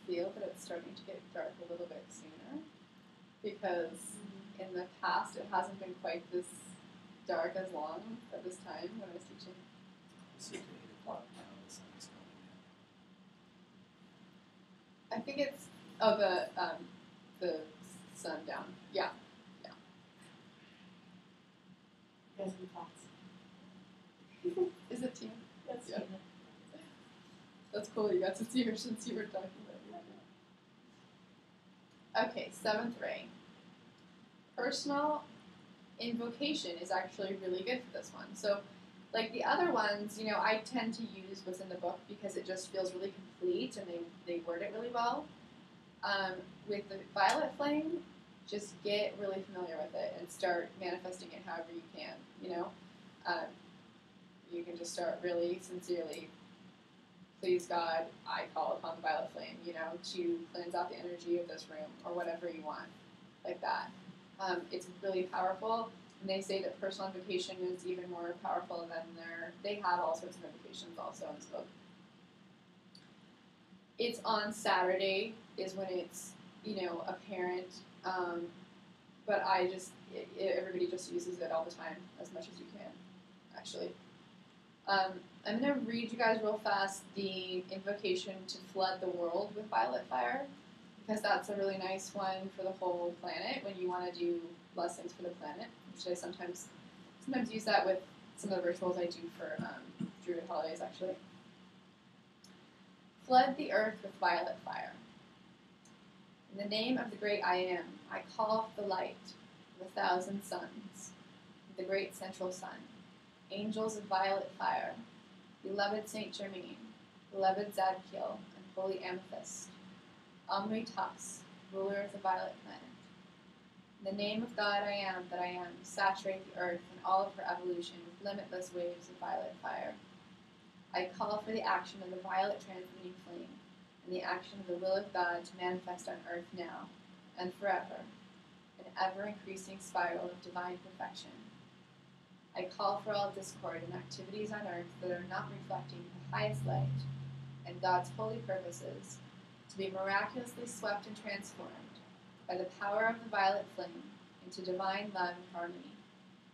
feel that it's starting to get dark a little bit sooner, because in the past it hasn't been quite this dark as long at this time when I was teaching. It's at 8 o'clock now, the sun's going down. I think it's the sundown. Yeah. You guys have thoughts? Is it Tina? That's Yeah. That's cool. You got to see her since you were talking about it. Okay, 7th ray. Personal invocation is actually really good for this one. So, like the other ones, I tend to use what's in the book because it just feels really complete and they word it really well. With the violet flame, just get really familiar with it and start manifesting it however you can. You can just start really sincerely. Please God, I call upon the violet flame, to cleanse out the energy of this room, or whatever you want, like that. It's really powerful, and they say that personal invocation is even more powerful than they have all sorts of invocations also in this book. It's on Saturday is when it's, apparent, but everybody just uses it all the time, as much as you can, actually. I'm going to read you guys real fast the invocation to flood the world with violet fire, because that's a really nice one for the whole planet when you want to do blessings for the planet, which I sometimes use that with some of the rituals I do for Druid holidays, actually. Flood the earth with violet fire. In the name of the great I Am, I call off the light of 1,000 suns, the great central sun, angels of violet fire, beloved Saint Germain, beloved Zadkiel, and holy Amethyst, Omri Tus, ruler of the violet planet. In the name of God I Am that I Am, saturate the earth and all of her evolution with limitless waves of violet fire. I call for the action of the violet transmuting flame and the action of the will of God to manifest on earth now and forever, an ever-increasing spiral of divine perfection. I call for all discord and activities on earth that are not reflecting the highest light and God's holy purposes to be miraculously swept and transformed by the power of the violet flame into divine love and harmony.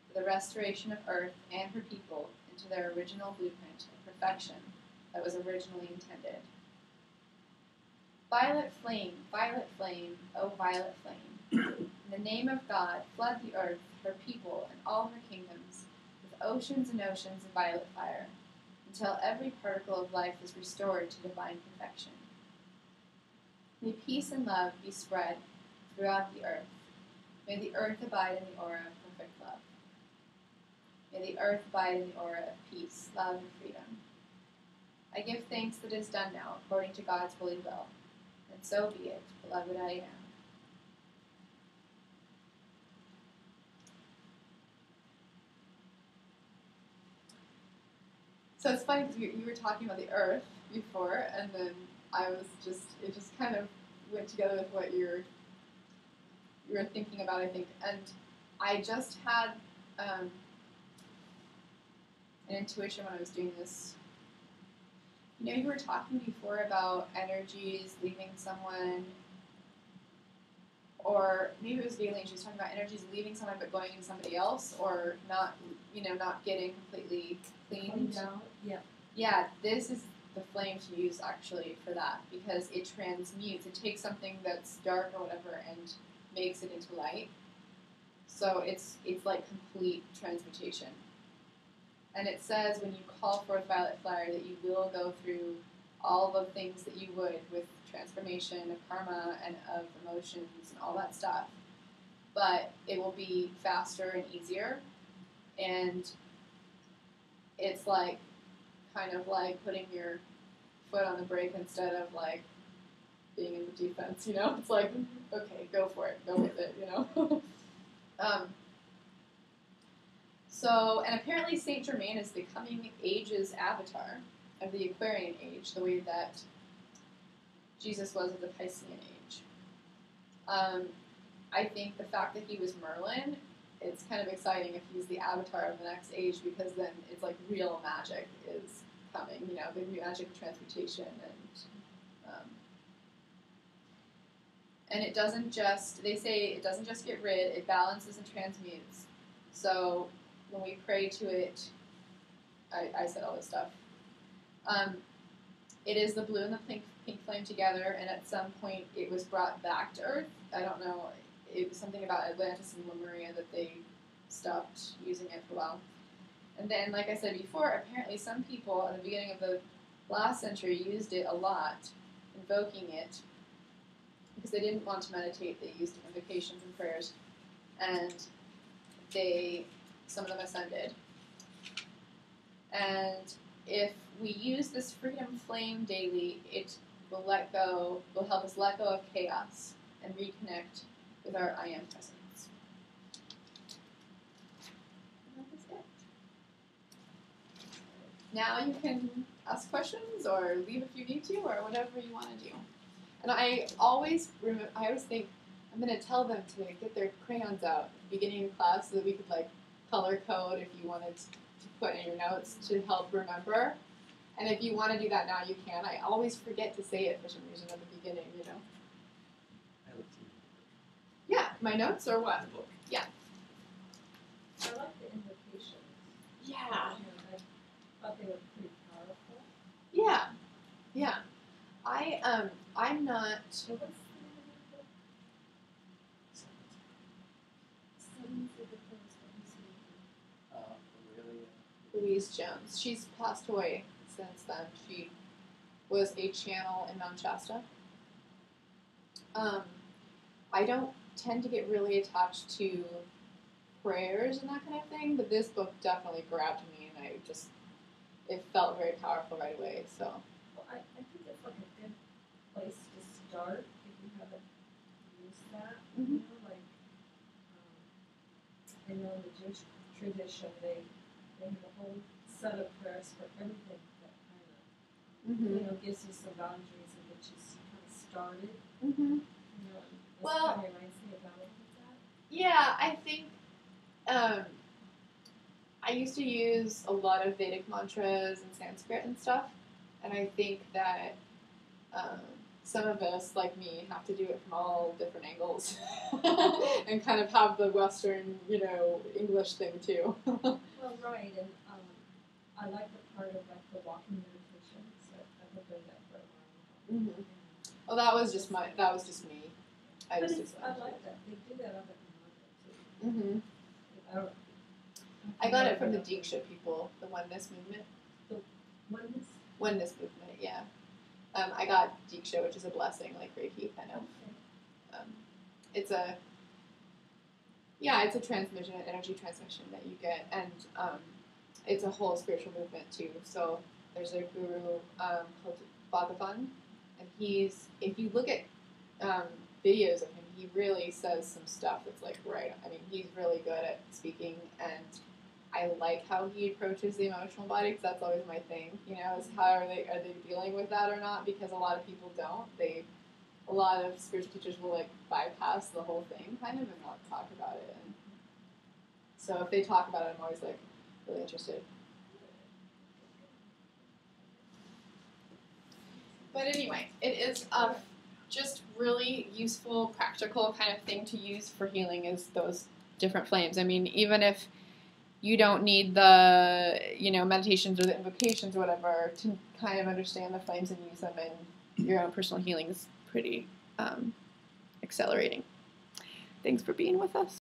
for the restoration of earth and her people into their original blueprint of perfection that was originally intended. Violet flame, oh violet flame, in the name of God, flood the earth, her people, and all her kingdoms, with oceans and oceans of violet fire, until every particle of life is restored to divine perfection. May peace and love be spread throughout the earth. May the earth abide in the aura of perfect love. May the earth abide in the aura of peace, love, and freedom. I give thanks that it is done now, according to God's holy will. And so be it, beloved I am. So it's funny because you were talking about the earth before, and then it just kind of went together with what you were thinking about, I think. And I just had an intuition when I was doing this. You know, you were talking before about energies leaving someone, or maybe it was Galen, she was talking about energies leaving someone but going into somebody else, or not getting completely cleaned. Down. Yeah. Yeah, this is the flame to use actually for that, because it transmutes. It takes something that's dark or whatever and makes it into light. So it's like complete transmutation. And it says when you call forth violet fire that you will go through all the things that you would with transformation of karma and of emotions and all that stuff. But it will be faster and easier. And it's like kind of like putting your foot on the brake instead of like being in the defense, you know? It's like, okay, go for it, go with it, you know? So, and apparently Saint Germain is the coming age's avatar of the Aquarian age, the way that Jesus was of the Piscean age. I think the fact that he was Merlin, it's kind of exciting if he's the avatar of the next age, because then it's like real magic is coming, you know, the magic of transmutation, and it doesn't just, they say it doesn't just get rid, it balances and transmutes. So when we pray to it, I said all this stuff. It is the blue and the pink flame together, and at some point it was brought back to Earth. I don't know, it was something about Atlantis and Lemuria that they stopped using it for a while. And then, like I said before, apparently some people at the beginning of the last century used it a lot, invoking it, because they didn't want to meditate. They used invocations and prayers, and some of them ascended. And if we use this freedom flame daily, it will help us let go of chaos and reconnect with our I Am presence. And that is it. Now you can ask questions or leave if you need to, or whatever you want to do. And I always think I'm going to tell them to get their crayons out at the beginning of class so that we could like color code if you wanted to put in your notes to help remember. And if you want to do that now, you can. I always forget to say it for some reason at the beginning, you know. I looked in Yeah, my notes or what? the book. Yeah. I like the invocations. Yeah. I thought they were pretty powerful. Yeah. Yeah. I'm not. So what's the name of the book? Seven Secret Things. Really, Louise Jones. She's passed away since then. She was a channel in Mount Shasta. I don't tend to get really attached to prayers and that kind of thing, but this book definitely grabbed me, and it felt very powerful right away. So. Well, I think it's like a good place to start if you haven't used that. Mm-hmm. You know, like I know in the Jewish tradition they have a whole set of prayers for everything that kind of gives you some boundaries in which is kind of started. Mm-hmm. You know, and this Well, kind of reminds me about that. Yeah, I think I used to use a lot of Vedic mantras and Sanskrit and stuff, and I think that some of us, like me, have to do it from all different angles and kind of have the Western, English thing too. Well, right, and I like the part of like the walking meditation. So I've been doing that for a while. Mm-hmm. Well, that was just me. I But just it's, did I that. like that. They do that up at the Mm-hmm. I don't. I got it from the Diksha people, the oneness movement. Oneness? Oneness movement, yeah. I got Diksha, which is a blessing, like Reiki, kind of. It's a transmission, an energy transmission that you get, and it's a whole spiritual movement too. So there's a guru called Bhagavan, and if you look at videos of him, he really says some stuff that's like right. I mean, he's really good at speaking, and I like how he approaches the emotional body, because that's always my thing. Is how are they dealing with that or not? Because a lot of people don't. A lot of spiritual teachers will like bypass the whole thing, kind of, and not talk about it. And so if they talk about it, I'm always like really interested. But anyway, it is just really useful, practical kind of thing to use for healing is those different flames. I mean, even if you don't need the, meditations or the invocations or whatever to kind of understand the flames and use them in your own personal healing is pretty accelerating. Thanks for being with us.